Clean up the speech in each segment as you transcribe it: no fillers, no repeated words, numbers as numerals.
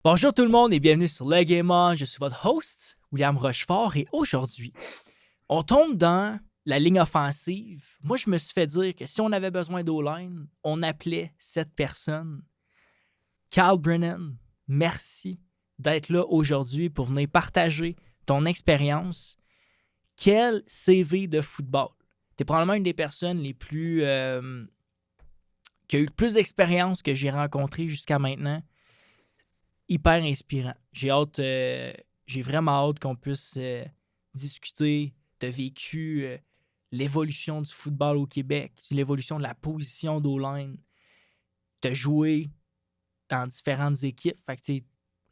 Bonjour tout le monde et bienvenue sur Le Game On. Je suis votre host, William Rochefort, et aujourd'hui, on tombe dans la ligne offensive. Moi, je me suis fait dire que si on avait besoin d'O-line, on appelait cette personne. Carl Brennan, merci d'être là aujourd'hui pour venir partager ton expérience. Quel CV de football! Tu es probablement une des personnes les plus... qui a eu le plus d'expérience que j'ai rencontré jusqu'à maintenant. Hyper inspirant. J'ai vraiment hâte qu'on puisse discuter. Tu as vécu l'évolution du football au Québec, l'évolution de la position d'O-line. Tu as joué dans différentes équipes. Fait que, tu sais,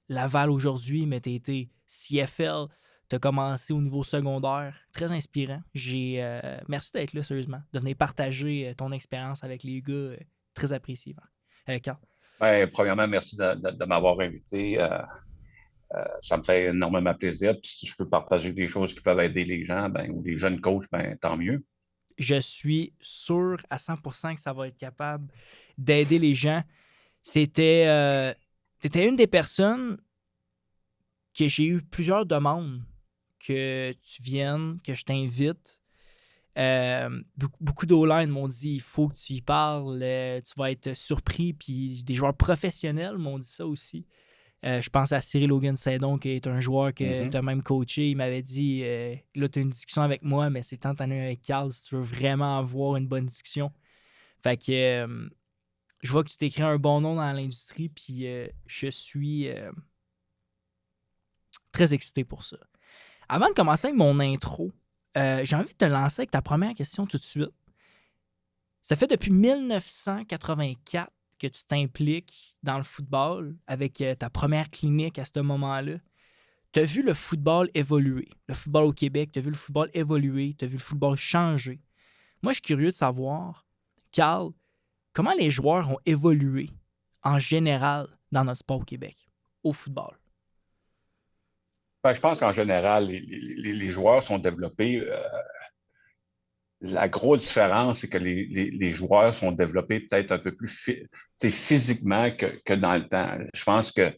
Laval aujourd'hui, mais tu as été CFL. Tu as commencé au niveau secondaire. Très inspirant. Merci d'être là, sérieusement. De venir partager ton expérience avec les gars. Très apprécié. Carl. Ben, premièrement, merci de m'avoir invité. Ça me fait énormément plaisir. Puis si je peux partager des choses qui peuvent aider les gens, ben, ou les jeunes coachs, ben, tant mieux. Je suis sûr à 100% que ça va être capable d'aider les gens. T'étais une des personnes que j'ai eu plusieurs demandes que tu viennes, que je t'invite. Beaucoup d'O-line m'ont dit il faut que tu y parles, tu vas être surpris. Puis des joueurs professionnels m'ont dit ça aussi. Je pense à Cyril Logan-Saidon, qui est un joueur que tu Mhm. as même coaché. Il m'avait dit là, tu as une discussion avec moi, mais c'est tant t'en as avec Carl si tu veux vraiment avoir une bonne discussion. Fait que je vois que tu t'écris un bon nom dans l'industrie, puis je suis très excité pour ça. Avant de commencer avec mon intro, j'ai envie de te lancer avec ta première question tout de suite. Ça fait depuis 1984 que tu t'impliques dans le football avec ta première clinique à ce moment-là. Tu as vu le football évoluer. Le football au Québec, tu as vu le football évoluer, tu as vu le football changer. Moi, je suis curieux de savoir, Carl, comment les joueurs ont évolué en général dans notre sport au Québec, au football. Ben, je pense qu'en général, les joueurs sont développés. La grosse différence, c'est que les joueurs sont développés peut-être un peu plus physiquement que dans le temps. Je pense que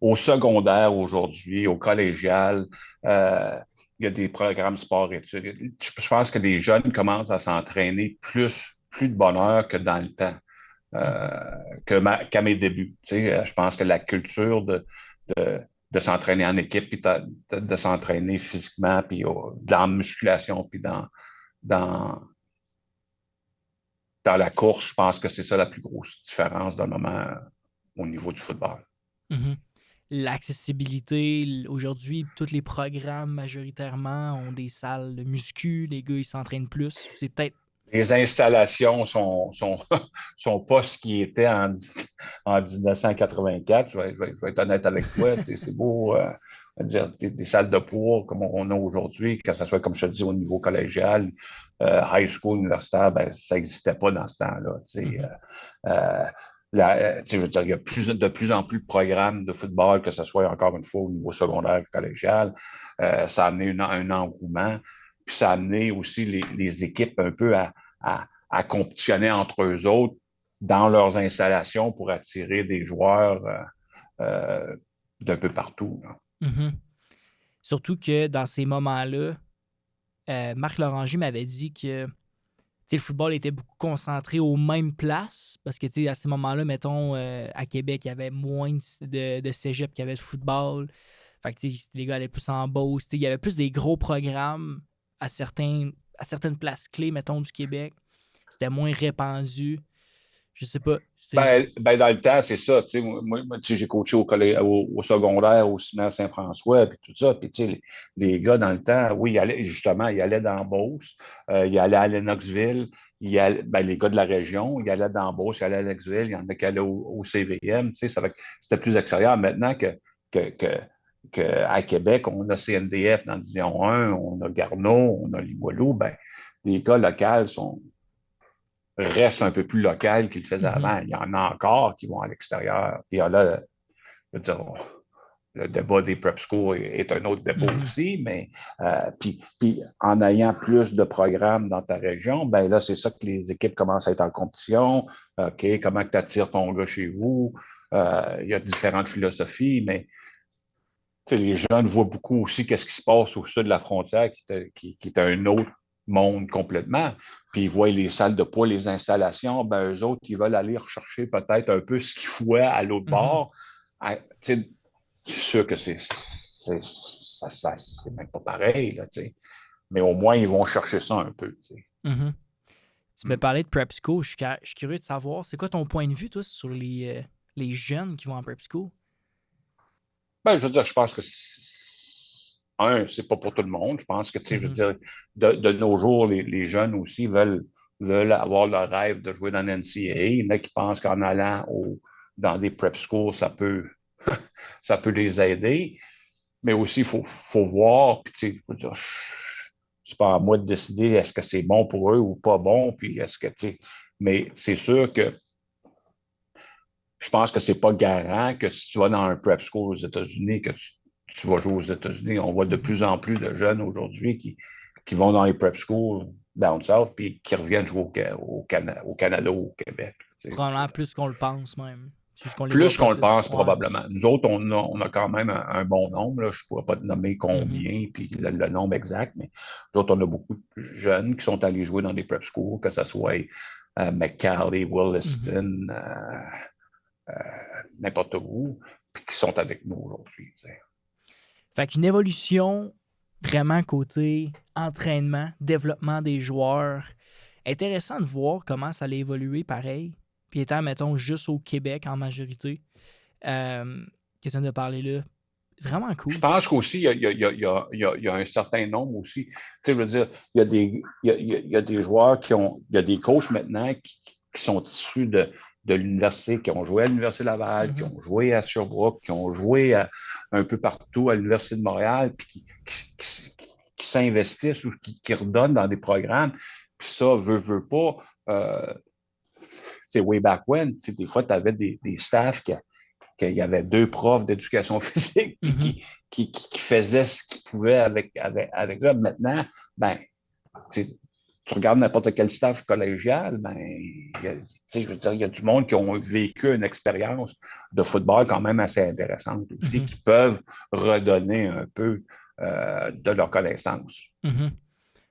au secondaire aujourd'hui, au collégial, euh, il y a des programmes sport-études. Je pense que les jeunes commencent à s'entraîner plus de bonheur que dans le temps, Mhm. qu'à mes débuts. Tu sais, je pense que la culture de, de s'entraîner en équipe, puis de s'entraîner physiquement, puis dans la musculation, puis dans, dans la course, je pense que c'est ça la plus grosse différence d'un moment au niveau du football. Mhm. L'accessibilité, aujourd'hui, tous les programmes majoritairement ont des salles de muscu, les gars ils s'entraînent plus. C'est peut-être. Les installations sont pas ce qui était en 1984. Je vais être honnête avec toi. C'est beau, dire, des salles de poids comme on a aujourd'hui, que ce soit, comme je te dis, au niveau collégial, high school, universitaire, ben, ça n'existait pas dans ce temps-là. Mhm. Euh, je veux dire, il y a de plus en plus de programmes de football, que ce soit encore une fois au niveau secondaire, collégial. Ça a amené un engouement. Puis ça a amené aussi les équipes un peu à compétitionner entre eux autres dans leurs installations pour attirer des joueurs d'un peu partout, là. Mhm. Surtout que dans ces moments-là, Marc Loranger m'avait dit que le football était beaucoup concentré aux mêmes places parce que à ces moments-là, mettons, à Québec, il y avait moins de cégep qu'il y avait de football. Fait que les gars allaient plus en Beauce. Il y avait plus des gros programmes à certaines places clés, mettons, du Québec. C'était moins répandu. Je sais pas. Ben, dans le temps, c'est ça. Tu sais, j'ai coaché au secondaire, au Cimetière Saint-François, puis tout ça. Puis, tu sais, les gars, dans le temps, oui, ils allaient dans Beauce, ils allaient à Lennoxville, ben, les gars de la région, ils allaient dans Beauce, ils allaient à Lennoxville, il y en a qui allaient au CVM. Tu sais, c'était plus extérieur. Maintenant que, que, à Québec, on a CNDF dans Division 1, on a Garneau, on a Limoilou, ben, les gars locaux reste un peu plus local qu'il faisait Mhm, avant. Il y en a encore qui vont à l'extérieur. Puis là, je veux dire, le débat des prep schools est un autre débat mhm, aussi, mais puis en ayant plus de programmes dans ta région, là, c'est ça que les équipes commencent à être en compétition. OK, comment tu attires ton gars chez vous? Il y a différentes philosophies, mais les jeunes voient beaucoup aussi qu'est-ce qui se passe au sud de la frontière, qui est un autre monde complètement. Puis ils voient les salles de poids, les installations, ben eux autres, ils veulent aller rechercher peut-être un peu ce qu'ils fouaient à l'autre Mhm. bord. C'est sûr que c'est même pas pareil, là, mais au moins, ils vont chercher ça un peu. Mhm. Tu me Mm. parlais de prep school. Je suis curieux de savoir, c'est quoi ton point de vue, toi, sur les jeunes qui vont en prep school? Ben, je veux dire, je pense que c'est pas pour tout le monde. Je pense que, je veux Mhm. dire, de nos jours, les jeunes aussi veulent avoir le rêve de jouer dans l'NCAA. Il y en a qui pensent qu'en allant dans des prep schools, ça peut les aider. Mais aussi, il faut voir, puis, je veux dire, c'est pas à moi de décider est-ce que c'est bon pour eux ou pas bon, puis est-ce que, mais c'est sûr que je pense que c'est pas garant que si tu vas dans un prep school aux États-Unis, que tu vas jouer aux États-Unis. On voit de Mhm. plus en plus de jeunes aujourd'hui qui vont dans les prep schools down south puis qui reviennent jouer au Canada ou au Québec. Probablement plus qu'on le pense même. C'est juste qu'on les voit Plus pas qu'on le toutes. pense, Ouais. probablement. Nous autres, on a quand même un bon nombre. Là. Je ne pourrais pas te nommer Mhm. combien, puis le nombre exact, mais nous autres, on a beaucoup de jeunes qui sont allés jouer dans des prep schools, que ce soit McCallie, Mhm. Williston, euh, n'importe où, puis qui sont avec nous aujourd'hui. Fait qu'une évolution vraiment côté entraînement, développement des joueurs. Intéressant de voir comment ça allait évoluer pareil. Puis étant, mettons, juste au Québec en majorité. Question de parler là. Vraiment Je cool. pense qu'aussi, il y a un certain nombre aussi. Tu sais, je veux dire, il y a des joueurs il y a des coachs maintenant qui sont issus de l'université, qui ont joué à l'Université Laval, qui Mhm. ont joué à Sherbrooke, qui ont joué un peu partout à l'Université de Montréal, puis qui s'investissent ou qui redonnent dans des programmes. Puis ça, veut pas. C'est way back when, des fois, tu avais des staffs qu'il y avait deux profs d'éducation physique puis Mhm. qui faisaient ce qu'ils pouvaient avec eux. Maintenant, ben, tu regardes n'importe quel staff collégial, ben, je veux dire, il y a du monde qui ont vécu une expérience de football quand même assez intéressante aussi, Mhm. qui peuvent redonner un peu de leur connaissance. Mhm.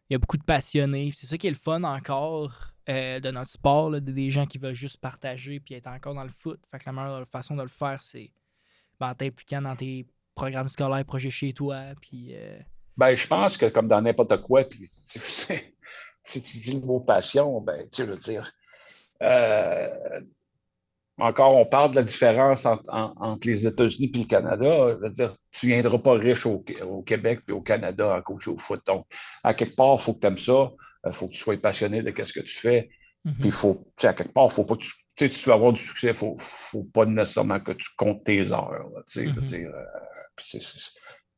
Il y a beaucoup de passionnés. C'est ça qui est le fun encore de notre sport, là, des gens qui veulent juste partager puis être encore dans le foot. Fait que la meilleure façon de le faire, c'est en t'impliquant dans tes programmes scolaires, projets chez toi. Puis, Ben, je pense que comme dans n'importe quoi, puis si tu dis le mot passion, ben, tu veux dire, euh, encore, on parle de la différence entre les États-Unis et le Canada. Je veux dire, tu ne viendras pas riche au Québec et au Canada à coacher au foot. Donc, à quelque part, il faut que tu aimes ça. Il faut que tu sois passionné de ce que tu fais. Puis, mhm, à quelque part, il faut pas que si tu veux avoir du succès, faut pas nécessairement que tu comptes tes heures. Là, je veux mhm, dire,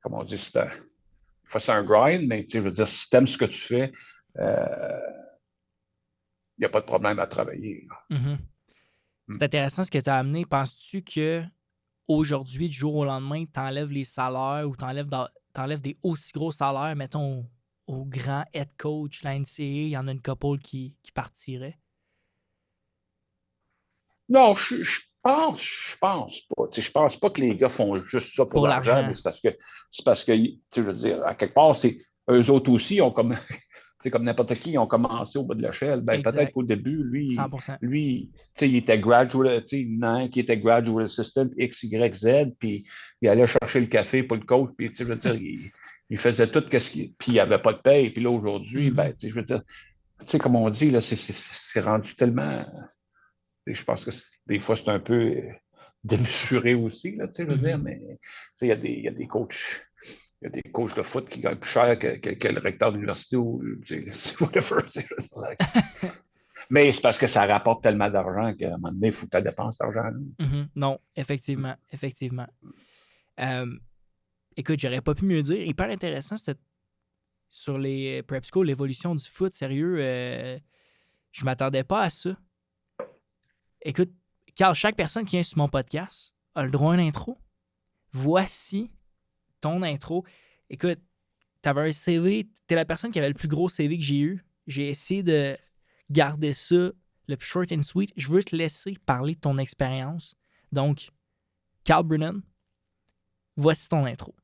comme on dit, c'est un grind, mais je veux dire, si tu aimes ce que tu fais, il n'y a pas de problème à travailler. mhm. Hmm. C'est intéressant ce que tu as amené. Penses-tu que aujourd'hui, du jour au lendemain, tu enlèves les salaires ou tu enlèves des aussi gros salaires, mettons, au grand head coach, la NCAA, il y en a une couple qui partirait? Non, je pense pas. Je pense pas que les gars font juste ça pour Pour l'argent, l'argent. mais c'est parce que, je veux dire, à quelque part, eux autres aussi ont comme, c'est comme n'importe qui, ils ont commencé au bas de l'échelle. Ben, peut-être Exact. qu'au début, 100%. il était graduate, il y en a un qui était graduate assistant X, Y, Z, puis il allait chercher le café pour le coach, puis, je veux dire, il faisait tout ce qu'il, puis il n'y avait pas de paye. Puis là, aujourd'hui, Mhm, ben, je veux dire, comme on dit, là, c'est rendu tellement, je pense que des fois, c'est un peu démesuré aussi, là, je veux dire, mhm. mais il y a des coachs. Il y a des coachs de foot qui gagnent plus cher que le recteur d'université ou whatever. Mais c'est parce que ça rapporte tellement d'argent qu'à un moment donné, il faut que tu dépenses cet argent-là. Mhm. Non, effectivement, effectivement. Euh, Écoute, j'aurais pas pu mieux dire. Hyper intéressant, c'était sur les prep school, l'évolution du foot. Sérieux, je m'attendais pas à ça. Écoute, Carl, chaque personne qui vient sur mon podcast a le droit à une intro. Voici ton intro. Écoute, t'avais un CV, t'es la personne qui avait le plus gros CV que j'ai eu. J'ai essayé de garder ça le plus short and sweet. Je veux te laisser parler de ton expérience Donc, Carl Brennan, voici ton intro.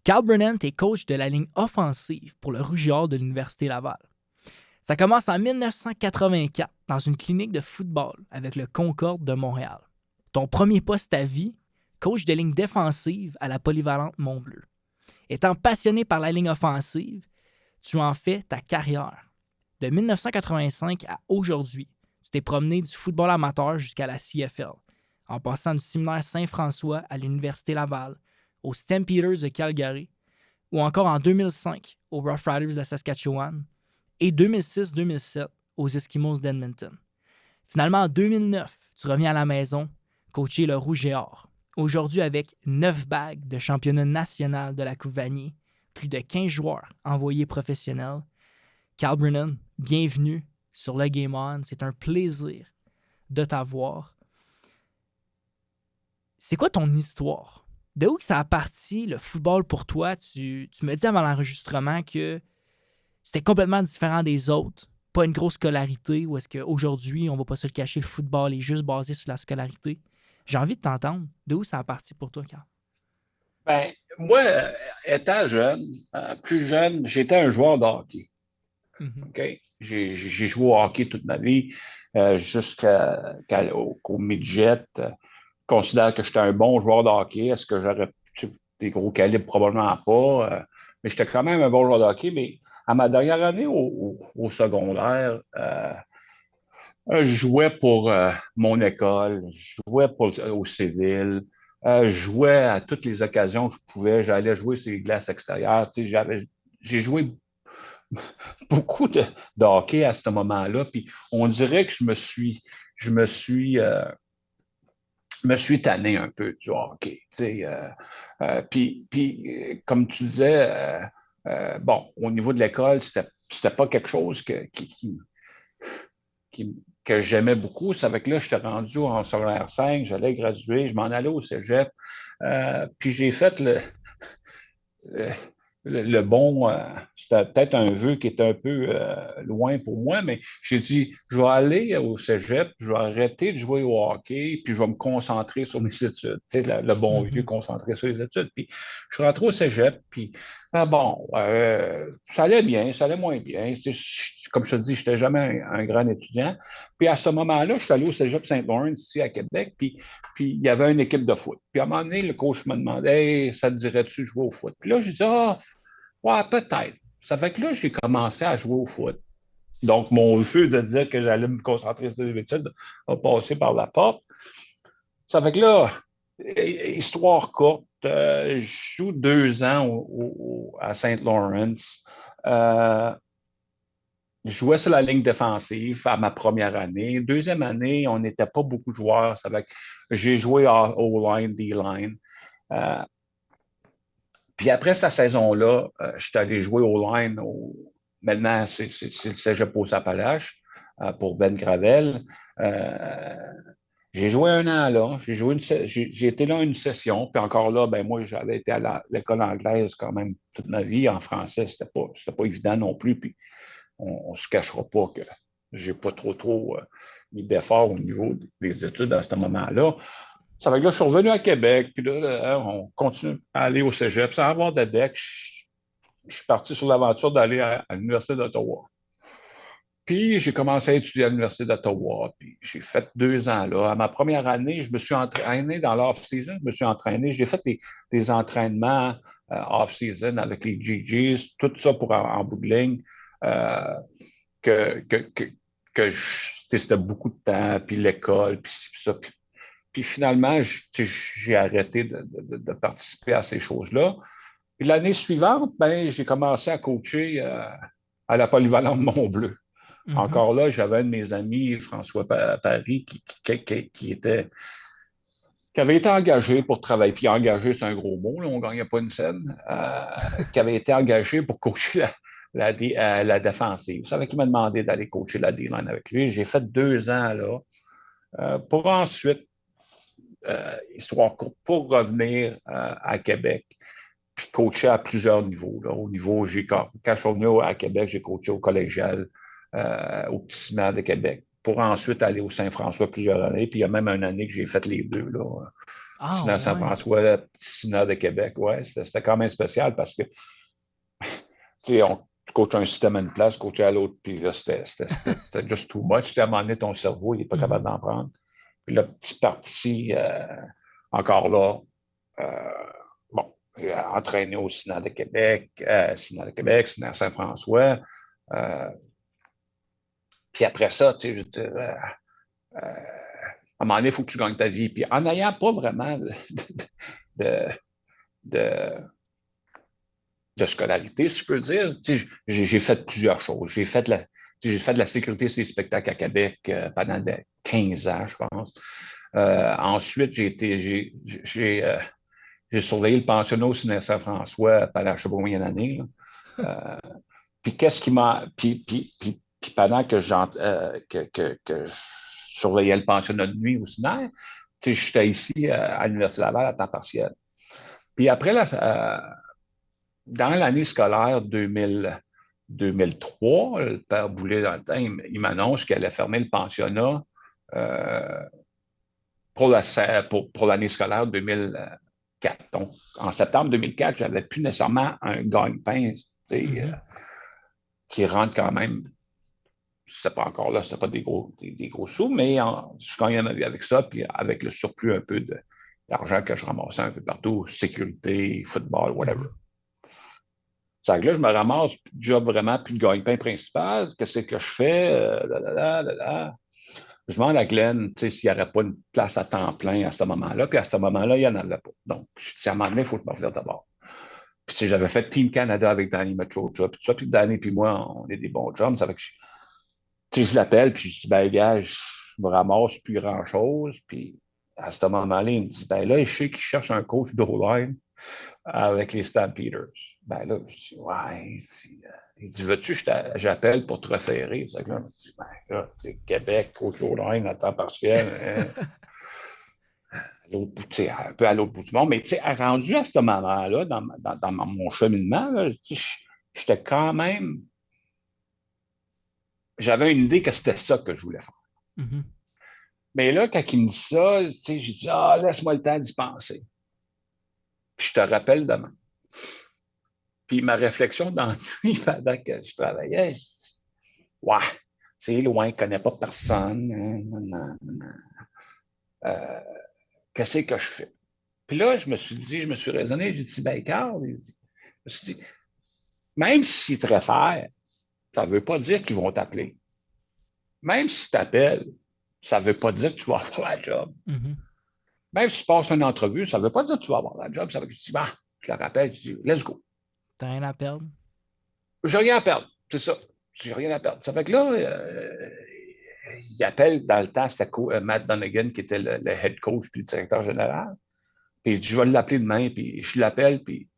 Carl Brennan est coach de la ligne offensive pour le Rouge et Or de l'Université Laval. Ça commence en 1984 dans une clinique de football avec le Concorde de Montréal. Ton premier poste à vie, coach de ligne défensive à la polyvalente Mont-Bleu. Étant passionné par la ligne offensive, tu en fais ta carrière. De 1985 à aujourd'hui, tu t'es promené du football amateur jusqu'à la CFL, en passant du séminaire Saint-François à l'Université Laval, aux Stampeders de Calgary, ou encore en 2005 aux Rough Riders de la Saskatchewan, et 2006-2007 aux Eskimos d'Edmonton. Finalement, en 2009, tu reviens à la maison, coacher le Rouge et Or. Aujourd'hui, avec 9 bagues de championnat national de la Coupe Vanier, plus de 15 joueurs envoyés professionnels. Carl Brennan, bienvenue sur le Game On. C'est un plaisir de t'avoir. C'est quoi ton histoire? De où que ça a parti, le football pour toi? Tu me dis avant l'enregistrement que c'était complètement différent des autres. Pas une grosse scolarité, ou est-ce qu'aujourd'hui, on va pas se le cacher, le football est juste basé sur la scolarité. J'ai envie de t'entendre. De où ça a parti pour toi, Carl? Ben, moi, étant jeune, plus jeune, j'étais un joueur de hockey. Mm-hmm. OK? J'ai joué au hockey toute ma vie, jusqu'au midget. Je considère que j'étais un bon joueur de hockey. Est-ce que j'aurais des gros calibres? Probablement pas. Mais j'étais quand même un bon joueur de hockey. Mais à ma dernière année au secondaire, je jouais pour mon école, je jouais au civil, je jouais à toutes les occasions que je pouvais. J'allais jouer sur les glaces extérieures. Tu sais, j'ai joué beaucoup de hockey à ce moment-là. Puis on dirait que je me suis tanné un peu du hockey. Tu sais, comme tu disais, bon, au niveau de l'école, c'était pas quelque chose que j'aimais beaucoup. Ça fait que là, j'étais rendu en secondaire 5, j'allais graduer, je m'en allais au cégep. Puis j'ai fait le, le bon, c'était peut-être un vœu qui était un peu loin pour moi, mais j'ai dit, je vais aller au cégep, je vais arrêter de jouer au hockey, puis je vais me concentrer sur mes études. Tu sais, le bon vieux Mm-hmm. concentré sur les études. Puis je suis rentré au cégep, puis bon, ça allait bien, ça allait moins bien. Comme je te dis, je n'étais jamais un grand étudiant. Puis à ce moment-là, je suis allé au cégep Saint-Laurent, ici à Québec, puis il y avait une équipe de foot. Puis à un moment donné, le coach me demandait, hey, ça te dirait-tu de jouer au foot? Puis là, je dis, ah, ouais, peut-être. Ça fait que là, j'ai commencé à jouer au foot. Donc, mon vœu de dire que j'allais me concentrer sur les études a passé par la porte. Ça fait que là, histoire courte, je joue 2 ans à Saint Lawrence. Euh, je jouais sur la ligne défensive à ma première année. Deuxième année, on n'était pas beaucoup de joueurs. Ça fait que j'ai joué O-line, D-line. Euh, Puis après cette saison-là, je suis allé jouer au line. Maintenant, c'est le Cégep aux Appalaches pour Ben Gravel. Euh, j'ai joué 1 an là. J'ai été là une session. Puis encore là, ben moi, j'avais été à l'école anglaise quand même toute ma vie. En français, c'était pas évident non plus. Puis on ne se cachera pas que j'ai pas trop mis d'efforts au niveau des études à ce moment-là. Ça fait que là, je suis revenu à Québec, puis là, on continue à aller au cégep sans avoir de deck. Je suis parti sur l'aventure d'aller à l'Université d'Ottawa. Puis, j'ai commencé à étudier à l'Université d'Ottawa, puis j'ai fait 2 ans là. À ma première année, je me suis entraîné dans l'off-season. Je me suis entraîné, j'ai fait des entraînements off-season avec les GGs, tout ça pour en bout de ligne, euh, que, que, que, c'était beaucoup de temps, puis l'école, puis ça. Puis finalement, j'ai arrêté de participer à ces choses-là. Puis l'année suivante, ben, j'ai commencé à coacher à la polyvalente Mont-Bleu. Mm-hmm. Encore là, j'avais un de mes amis, François Paris, qui avait été engagé pour travailler. Puis engagé, c'est un gros mot, là, on ne gagnait pas une scène. Qui avait été engagé pour coacher la défensive. Ça fait qu'il m'a demandé d'aller coacher la D-line avec lui. J'ai fait 2 ans là, pour ensuite histoire courte, pour revenir à Québec, puis coacher à plusieurs niveaux. Là. Au niveau, quand je suis revenu à Québec, j'ai coaché au collégial, au Petit Ciment de Québec. pour ensuite aller au Saint-François plusieurs années. Puis il y a même une année que j'ai fait les deux, là. Ah, Cinéma ouais. Saint-François, Cinéma de Québec. Ouais, c'était quand même spécial parce que, tu sais, on coach un système à une place, coacher à l'autre, puis là, c'était just too much. À un moment donné, ton cerveau, il n'est pas Mhm. capable d'en prendre. Puis le petit parti, encore là, bon, entraîné au Cinéma de Québec, Cinéma Saint-François. Euh, puis après ça, tu sais, à un moment donné, il faut que tu gagnes ta vie. Puis en n'ayant pas vraiment de, de, de scolarité, si je peux dire, j'ai fait plusieurs choses. J'ai fait de la sécurité sur les spectacles à Québec pendant 15 ans, je pense. Ensuite, j'ai surveillé le pensionnat au Ciné Saint-François pendant je sais pas combien d'années. Puis qu'est-ce qui m'a. Puis pendant que je surveillais le pensionnat de nuit au Ciné, j'étais ici à l'Université Laval à temps partiel. Puis après, dans l'année scolaire 2003, le père Boulet, dans le temps, il m'annonce qu'il allait fermer le pensionnat euh, pour l'année scolaire 2004. Donc, en septembre 2004, je n'avais plus nécessairement un gagne-pain Mhm. qui rentre quand même. C'était pas encore là, c'était pas des gros sous, mais je gagnais ma vie avec ça, puis avec le surplus un peu d'argent que je ramassais un peu partout, sécurité, football, whatever. Mhm. C'est que là, je me ramasse, job vraiment, plus de gagne-pain principal. Qu'est-ce que je fais? Je demande à Glenn, s'il n'y aurait pas une place à temps plein à ce moment-là. Puis à ce moment-là, il n'y en avait pas. Donc, je dis à un moment donné, il faut que je me refasse d'abord. Puis, j'avais fait Team Canada avec Danny Machocha. Puis, ça, puis Danny puis moi, on est des bons chums. Ça fait que je l'appelle, puis je dis, ben, gars, je me ramasse plus grand-chose. Puis, à ce moment-là, il me dit, ben là, je sais qu'il cherche un coach d'O-line avec les Stampeders. Ben là, je dis, ouais. Il dit, veux-tu que j'appelle pour te référer? C'est que là, je me dis, ben là, c'est Québec, coach d'O-line à temps partiel, hein, un peu à l'autre bout du monde. Mais rendu à ce moment-là, dans mon cheminement, là, j'étais quand même. J'avais une idée que c'était ça que je voulais faire. Mhm. Mais là, quand il me dit ça, j'ai dit, ah, laisse-moi le temps d'y penser. Puis je te rappelle demain. Puis ma réflexion d'ennui pendant que je travaillais, je dis, ouais, c'est loin, je ne connais pas personne. Euh, Qu'est-ce que je fais? Puis là, je me suis raisonné, j'ai dit, ben, Carl, je me suis dit, même s'ils te réfèrent, ça ne veut pas dire qu'ils vont t'appeler. Même si tu t'appelles, ça ne veut pas dire que tu vas avoir la job. Mhm. Même si tu passes une entrevue, ça ne veut pas dire que tu vas avoir la job. Ça veut dire que tu dis, bah, je le rappelle, je dis, let's go. T'as rien à perdre? J'ai rien à perdre. C'est ça. J'ai rien à perdre. Ça fait que là, il appelle dans le temps, c'était Matt Donegan qui était le head coach puis le directeur général. Puis il dit, je vais l'appeler demain, puis je l'appelle, puis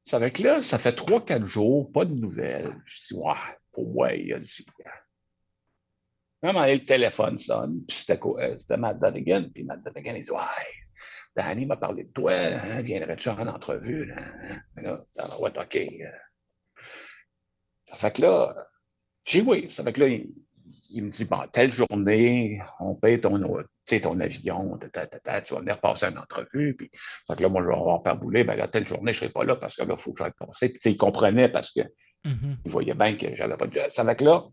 ça fait que là, ça fait 3, 4 jours, pas de nouvelles. Je dis, ouais, il a dit. Même le téléphone sonne, puis c'était Matt Donegan, puis Matt Donegan, il dit, ouais, Danny m'a parlé de toi, hein, viendrais-tu en entrevue? Là, hein? Là, ouais, OK. Ça fait que là, j'ai oui. Ça fait que là, il me dit, bon, telle journée, on paye ton avion, tu vas venir passer une entrevue. Puis, fait que là, moi, je vais avoir parboulé, ben là, telle journée, je ne serai pas là parce que là, il faut que j'aille passer. Puis, il comprenait parce qu'il Mhm. voyait bien que j'avais pas de job. Ça fait que là,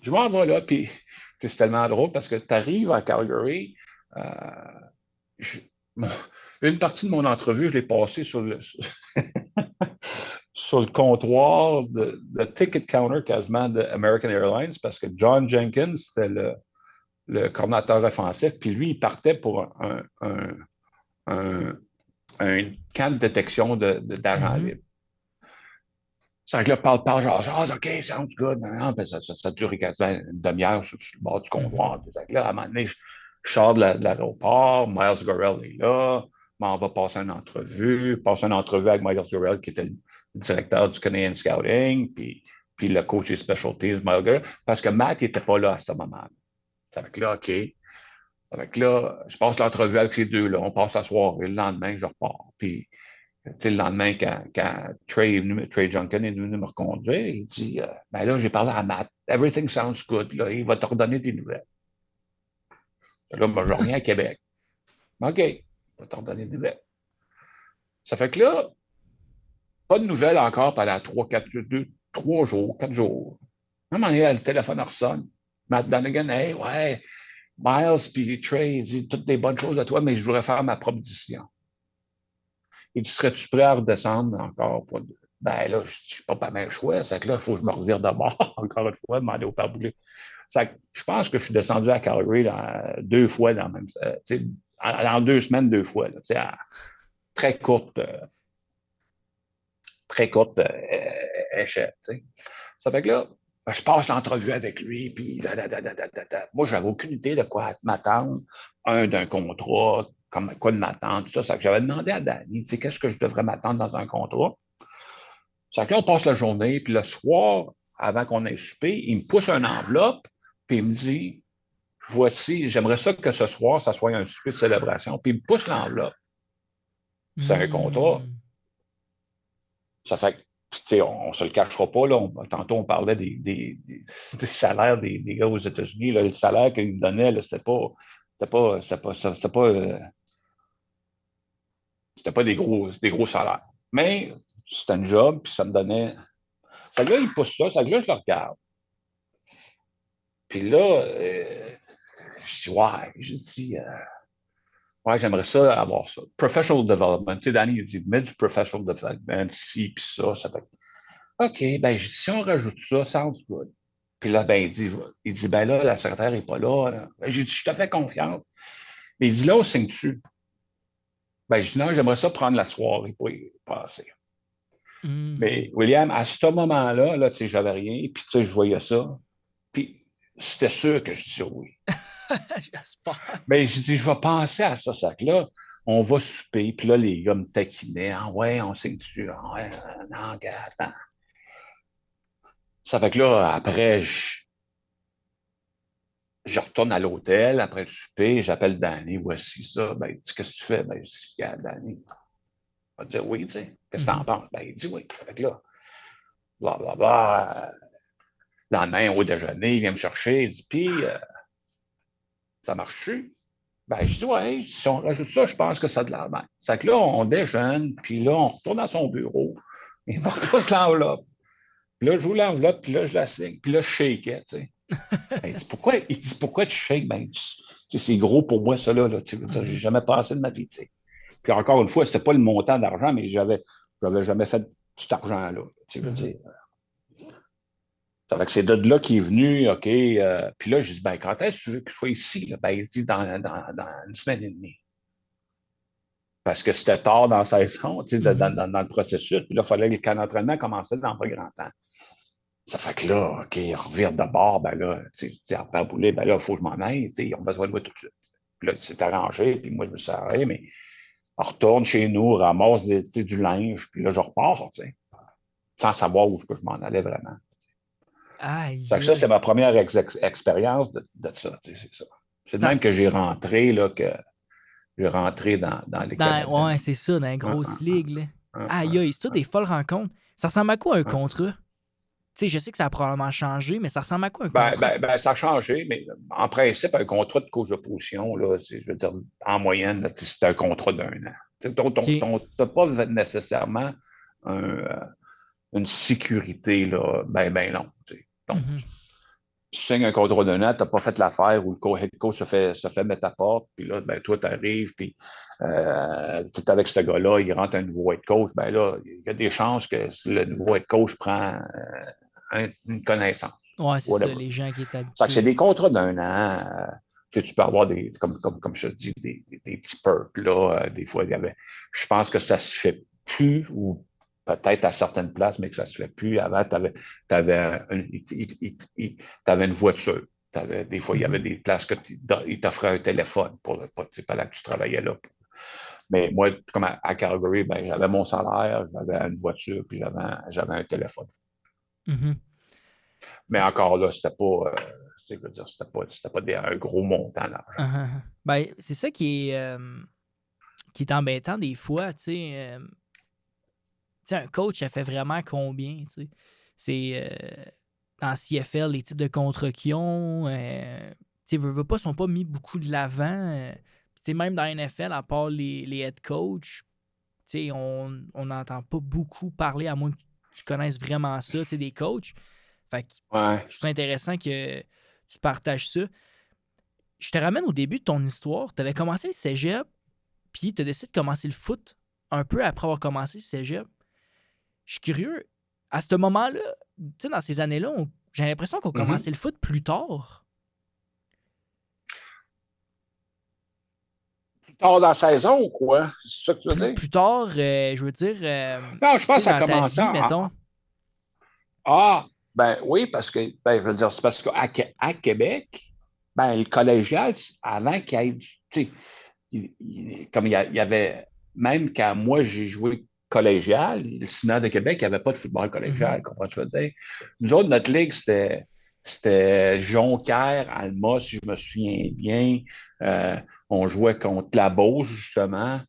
je m'en vais là, puis c'est tellement drôle parce que tu arrives à Calgary, euh, je- mon- une partie de mon entrevue, je l'ai passée sur le comptoir de ticket counter quasiment de American Airlines parce que John Jenkins, c'était le coordinateur offensif, puis lui, il partait pour un, un camp de détection d'agents Mhm. libres. C'est que là, parle, genre, OK, sounds good. Non, ben, ça dure quasiment une demi-heure sur le bord du Mhm. comptoir. Que là, à un moment donné, je sors de l'aéroport, Miles Gorel est là, on va passer une entrevue, avec Miles Gorel, qui était le directeur du Canadian Scouting, puis le coach des specialties, Miles Gorel, parce que Matt n'était pas là à ce moment-là. Ça fait que là, OK. Ça fait que là, je passe l'entrevue avec ces deux-là, on passe la soirée, le lendemain, je repars. Puis Le lendemain, quand Trey Junkin est venu me reconduire, il dit ben là, j'ai parlé à Matt. Everything sounds good. Là, il va te redonner des nouvelles. Là, ben, je reviens à Québec. OK, il va te redonner des nouvelles. Ça fait que là, pas de nouvelles encore pendant 3 jours, 4 jours. À un moment donné, le téléphone ressonne. Matt Donegan, hey, ouais, Miles puis Trey, il dit toutes des bonnes choses de toi, mais je voudrais faire ma propre décision. Il dit, serais-tu prêt à redescendre encore? Ben là, je ne suis pas mal choix. C'est que là, il faut que je me revire de bord, encore une fois, demander au père Boulet. Je pense que je suis descendu à Calgary 2 fois dans même, en 2 semaines, 2 fois. Là, très courte, très courte échelle. T'sais. Ça fait que là, ben, je passe l'entrevue avec lui, puis moi, j'avais aucune idée de quoi m'attendre. D'un contrat, comme quoi de m'attendre, tout ça. Ça fait que j'avais demandé à Danny, qu'est-ce que je devrais m'attendre dans un contrat? Ça fait que là, on passe la journée, puis le soir, avant qu'on ait soupé, il me pousse une enveloppe, puis il me dit, voici, j'aimerais ça que ce soir, ça soit un souper de célébration. Puis il me pousse l'enveloppe. C'est un contrat. Ça fait que, on ne se le cachera pas, là. Tantôt, on parlait des salaires des gars aux États-Unis. Là, le salaire qu'ils me donnaient, c'était pas des gros salaires. Mais c'était un job, puis ça me donnait. Ça là, il pousse ça, là, je le regarde. Puis là, je dis, ouais, je dis, ouais, j'aimerais ça avoir ça. Professional development. Tu sais, Danny, il dit, mets du professional development, ci, puis ça fait. OK, ben, je dis, si on rajoute ça, sounds good. Puis là, ben, il dit, ben là, la secrétaire n'est pas là. Là. Ben, j'ai dit, je te fais confiance. Mais il dit, là, on signe-tu? Ben, je dis, non, j'aimerais ça prendre la soirée pour y passer. Mais William, à ce moment-là, là, tu sais, j'avais rien, puis tu sais, je voyais ça. Puis c'était sûr que je disais oui. J'espère. Mais je dis, je vais penser à ça, ça que là, on va souper, puis là, les gars me taquinaient. Ah ouais, on signe-tu? Ah ouais, non, gars, attends. Ça fait que là, après, je retourne à l'hôtel, après le souper, j'appelle Danny, voici ça. Ben, il dit, qu'est-ce que tu fais? Ben, je dis, Danny, il va dire oui, tu sais. Qu'est-ce que t'en penses? Ben, il dit oui. Ça fait que là, blablabla. Le lendemain, au déjeuner, il vient me chercher, il dit, puis, ça marche-tu? Ben, je dis, ouais, si on rajoute ça, je pense que ça a de l'air bien. C'est que là, on déjeune, puis là, on retourne à son bureau, il me repose l'enveloppe. Puis là, je joue l'enveloppe, puis là, je la signe, puis là, je shakeais, tu sais. Ben, il dit, pourquoi tu shakes? Ben, c'est gros pour moi, ça, là. Tu sais, j'ai jamais pensé de ma vie, tu sais. Puis encore une fois, c'était pas le montant d'argent, mais j'avais jamais fait cet argent-là. Tu sais, ça fait que c'est de là qu'il est venu, OK. Puis là, je dis, ben, quand est-ce que tu veux que je sois ici? Là? Ben, il dit, dans 1 semaine et demie. Parce que c'était tard dans la saison, tu sais, dans le processus. Puis là, il fallait que le camp d'entraînement commençait dans pas grand temps. Ça fait que là, OK, on revient de bord, ben là, tu sais, à Père Boulet, ben là, il faut que je m'en aille, tu sais, ils ont besoin de moi tout de suite. Puis là, c'est arrangé, puis moi, je me suis arrêté, mais on retourne chez nous, ramasse du linge, puis là, je repars, tu sais, sans savoir où je m'en allais vraiment. Aïe, Fait que ça, c'est ma première expérience de ça, tu sais, c'est ça. C'est de même que j'ai rentré, là, dans les Canadiens. Ouais, c'est ça, dans les Hein, grosses hein, ligues, là. hein, Aïe, hein, aïe, c'est tout des folles rencontres. Ça ressemble à quoi un hein. contrat? Tu sais, je sais que ça a probablement changé, mais ça ressemble à quoi un Ben, contrat? ben, ben, ça a changé, mais en principe, un contrat de coach de position, là, je veux dire, en moyenne, là, c'est un contrat d'1 an. Tu OK. n'as pas nécessairement une sécurité là, ben long. Tu sais. Donc, Mhm. tu signes un contrat d'1 an, tu n'as pas fait l'affaire où le head coach se fait mettre à porte, puis là, ben, toi, tu arrives, puis tu es avec ce gars-là, il rentre un nouveau head coach, ben là, il y a des chances que le nouveau head coach prend une connaissance. Ouais, c'est ça, Whatever. les gens qui étaient Fait que c'est des habitués. contrats d'1 an. Que tu peux avoir comme je te dis, des petits perks. Là, des fois, je pense que ça se fait plus, ou peut-être à certaines places, mais que ça se fait plus. Avant, tu avais, une voiture. Des fois, il y avait des places que ils t'offraient un téléphone pendant que tu travaillais là. Mais moi, comme à Calgary, ben, j'avais mon salaire, j'avais une voiture, puis j'avais un téléphone. Mhm. Mais encore là, c'était pas un gros montant d'argent. Ben, c'est ça qui est embêtant des fois, tu sais. sais, un coach, ça fait vraiment combien, tu sais? C'est dans CFL, les types de contrats qu'ils ont, tu sais, veux pas, sont pas mis beaucoup de l'avant. Tu sais, même dans la NFL, à part les head coach, tu sais, on n'entend pas beaucoup parler, à moins que tu connaisses vraiment ça, tu sais, des coachs. Fait que Ouais. je trouve ça intéressant que tu partages ça. Je te ramène au début de ton histoire. Tu avais commencé le cégep, puis tu as décidé de commencer le foot un peu après avoir commencé le cégep. Je suis curieux. À ce moment-là, tu sais, dans ces années-là, j'ai l'impression qu'on commençait le foot plus tard. Plus tard dans la saison ou quoi? C'est ça que tu veux dire? Plus tard, je veux dire, Non, je pense tu que sais, ça a dans ta commencé vie, mettons. Ah, ben oui, parce que, ben, je veux dire, c'est parce qu'à Québec, ben, le collégial, avant qu'il y ait tu sais, comme il y avait, même quand moi j'ai joué collégial, le CINA de Québec, il n'y avait pas de football Mhm. collégial, comment tu veux dire? Nous autres, notre ligue, c'était Jonquière, Alma, si je me souviens bien. Euh, on jouait contre la Beauce, justement.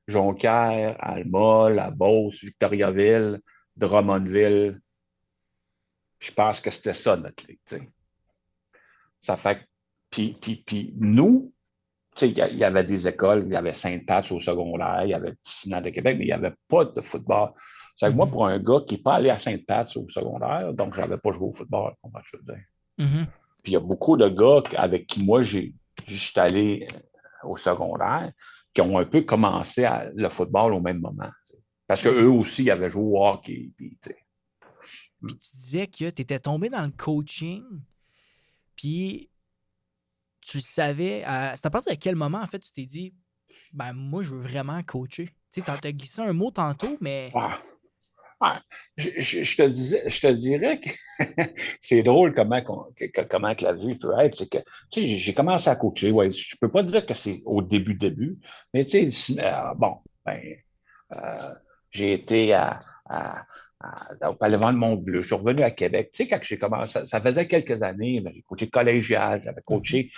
Jonquière, Alma, la Beauce, Victoriaville, Drummondville. Je pense que c'était ça, notre ligue. T'sais. Ça fait que, puis nous, il y avait des écoles, il y avait Sainte-Pat au secondaire, il y avait le Cincinnati de Québec, mais il n'y avait pas de football. C'est que moi, Mhm. pour un gars qui n'est pas allé à Sainte-Pat au secondaire, donc je n'avais pas joué au football, comment je veux dire. Mhm. Puis il y a beaucoup de gars avec qui moi, j'étais allé au secondaire, qui ont un peu commencé le football au même moment. T'sais. Parce qu'eux Mhm. aussi, ils avaient joué au hockey. Puis, Puis tu disais que tu étais tombé dans le coaching, puis tu le savais. C'est à partir de quel moment, en fait, tu t'es dit, ben, moi, je veux vraiment coacher? Tu sais, t'as glissé un mot tantôt, mais. ouais. Ouais. Je te dirais que c'est drôle comment que la vie peut être. C'est que j'ai commencé à coacher. Ouais, je ne peux pas dire que c'est au début, mais bon, ben, euh, j'ai été au Parlement de Mont-Bleu. Je suis revenu à Québec. Tu sais, quand j'ai commencé, ça faisait quelques années, ben, j'ai coaché collégial, j'avais Mhm. coaché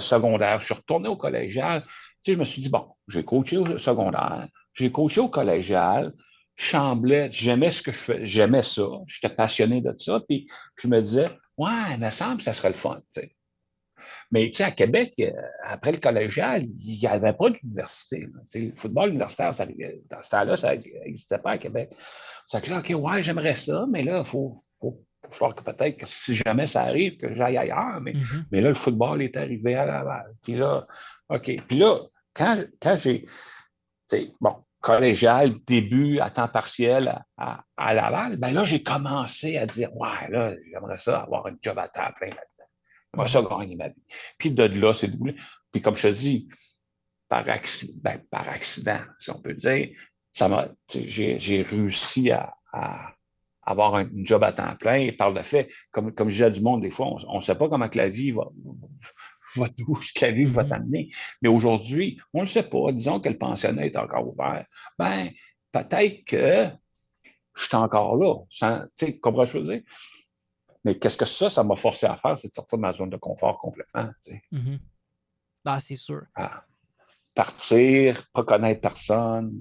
secondaire. Je suis retourné au collégial. Tu sais, je me suis dit, bon, j'ai coaché au secondaire, j'ai coaché au collégial. Chamblais, j'aimais ce que je fais, j'aimais ça, j'étais passionné de ça, puis je me disais, ouais, il me semble que ça serait le fun. T'sais. Mais tu sais, à Québec, après le collégial, il n'y avait pas d'université. Le football universitaire, dans ce temps-là, ça n'existait pas à Québec. C'est que là, OK, ouais, j'aimerais ça, mais là, faut falloir que peut-être que si jamais ça arrive, que j'aille ailleurs. Mhm. Mais là, le football est arrivé à Laval. Puis là, OK. Puis là, quand j'ai bon, collégial, début à temps partiel à Laval, ben là, j'ai commencé à dire, ouais, là, j'aimerais ça avoir un job à temps plein là-dedans. J'aimerais ça Mhm. gagner ma vie. Puis de là, c'est doublé. Puis comme je te dis, par accident, si on peut dire, j'ai réussi à avoir un job à temps plein. Et par le fait, comme je disais à du monde, des fois, on ne sait pas comment que la vie où la vie va Mhm. t'amener. Mais aujourd'hui, on ne le sait pas. Disons que le pensionnat est encore ouvert. Ben, peut-être que je suis encore là. Tu sais, comprends ce que je veux dire? Mais qu'est-ce que ça m'a forcé à faire, c'est de sortir de ma zone de confort complètement. Tu sais. Mhm. Ah, c'est sûr. À partir, pas connaître personne.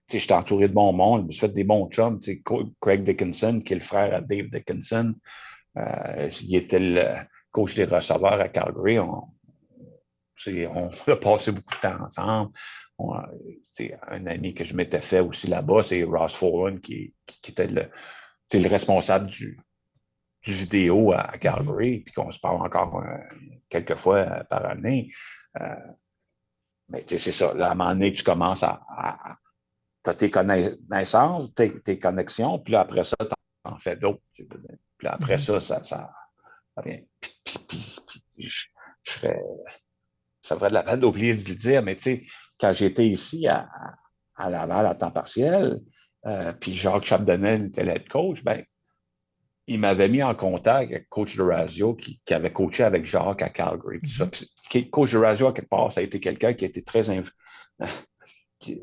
Tu sais, j'étais entouré de bon monde, je me suis fait des bons chums. Tu sais, Craig Dickinson, qui est le frère à Dave Dickinson, il était le coach des receveurs à Calgary. On a passé beaucoup de temps ensemble. C'est un ami que je m'étais fait aussi là-bas, c'est Ross Foran, qui était le responsable du vidéo à Mhm. Calgary, puis qu'on se parle encore quelques fois par année. Euh, mais c'est ça. Là, à un moment donné, tu commences tu as tes connaissances, tes connexions, puis là, après ça, tu en fais d'autres. Puis là, après Mhm. ça vient. Je serais, ça ferait de la peine d'oublier de le dire, mais tu sais, quand j'étais ici à Laval à temps partiel, puis Jacques Chapdelaine était le coach, ben, il m'avait mis en contact avec coach de Razio qui avait coaché avec Jacques à Calgary. Puis ça, Mhm. puis, coach de Razio, à quelque part, ça a été quelqu'un qui a été qui,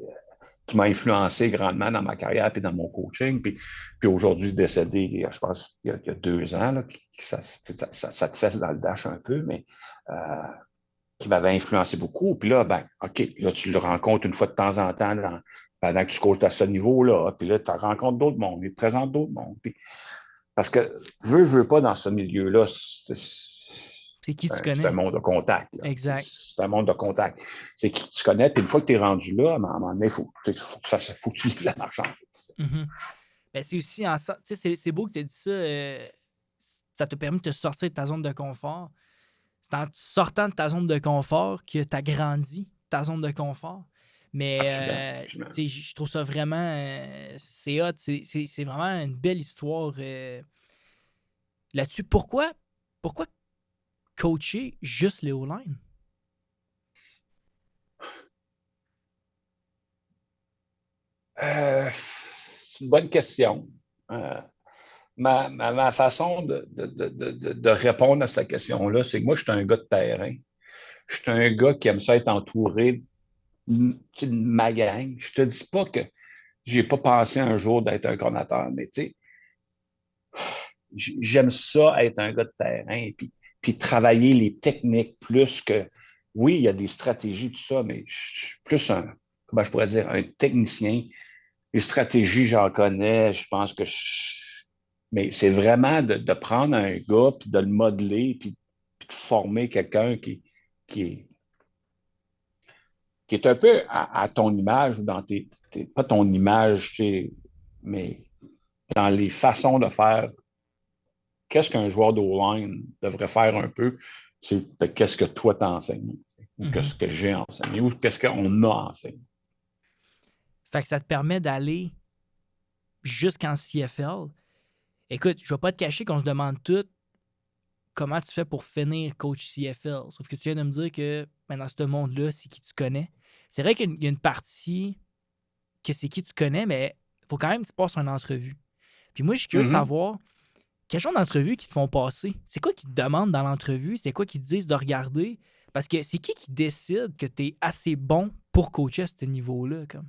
qui m'a influencé grandement dans ma carrière et dans mon coaching. Puis aujourd'hui, décédé, je pense, il y a 2 ans, là, ça te fesse dans le dash un peu, mais qui m'avait influencé beaucoup. Puis là, ben, OK, là, tu le rencontres une fois de temps en temps pendant que tu coaches à ce niveau-là. Puis là, tu rencontres d'autres mondes, ils te présentent d'autres mondes. Puis, parce que je veux pas dans ce milieu-là, C'est qui tu c'est un connais. monde de contact. Là. Exact. C'est un monde de contact. C'est qui tu connais, puis une fois que tu es rendu là, à un moment donné, faut que tu livres la marchandise. Mhm. Ben, c'est aussi en ça. Tu sais, c'est beau que tu aies dit ça. Ça te permet de te sortir de ta zone de confort. C'est en sortant de ta zone de confort que tu as grandi ta zone de confort. Absolument. Mais Absolument. tu sais, je trouve ça vraiment. C'est hot. C'est vraiment une belle histoire là-dessus. Pourquoi coacher juste les O-line? C'est une bonne question. Euh, ma façon de répondre à cette question-là, c'est que moi, je suis un gars de terrain. Je suis un gars qui aime ça être entouré de ma gang. Je te dis pas que j'ai pas pensé un jour d'être un coordinateur, mais tu sais, j'aime ça être un gars de terrain, puis travailler les techniques plus que, oui, il y a des stratégies, tout ça, mais je suis plus comment je pourrais dire, un technicien. Les stratégies, j'en connais, je pense que mais c'est vraiment de prendre un gars, puis de le modeler, puis de former quelqu'un qui est, qui est un peu à ton image, ou dans pas ton image, tu sais, mais dans les façons de faire. Qu'est-ce qu'un joueur d'O-line devrait faire un peu? C'est qu'est-ce que toi t'enseignes, ou Mhm. qu'est-ce que j'ai enseigné, ou qu'est-ce qu'on a enseigné. Fait que ça te permet d'aller jusqu'en CFL. Écoute, je vais pas te cacher qu'on se demande tout comment tu fais pour finir coach CFL. Sauf que tu viens de me dire que ben, dans ce monde-là, c'est qui tu connais. C'est vrai qu'il y a une partie que c'est qui tu connais, mais il faut quand même que tu passes une entrevue. Puis moi, je suis curieux de Mhm. savoir quel genre d'entrevue qui te font passer. C'est quoi qui te demandent dans l'entrevue? C'est quoi qui te disent de regarder? Parce que c'est qui décide que tu es assez bon pour coacher à ce niveau-là? Comme?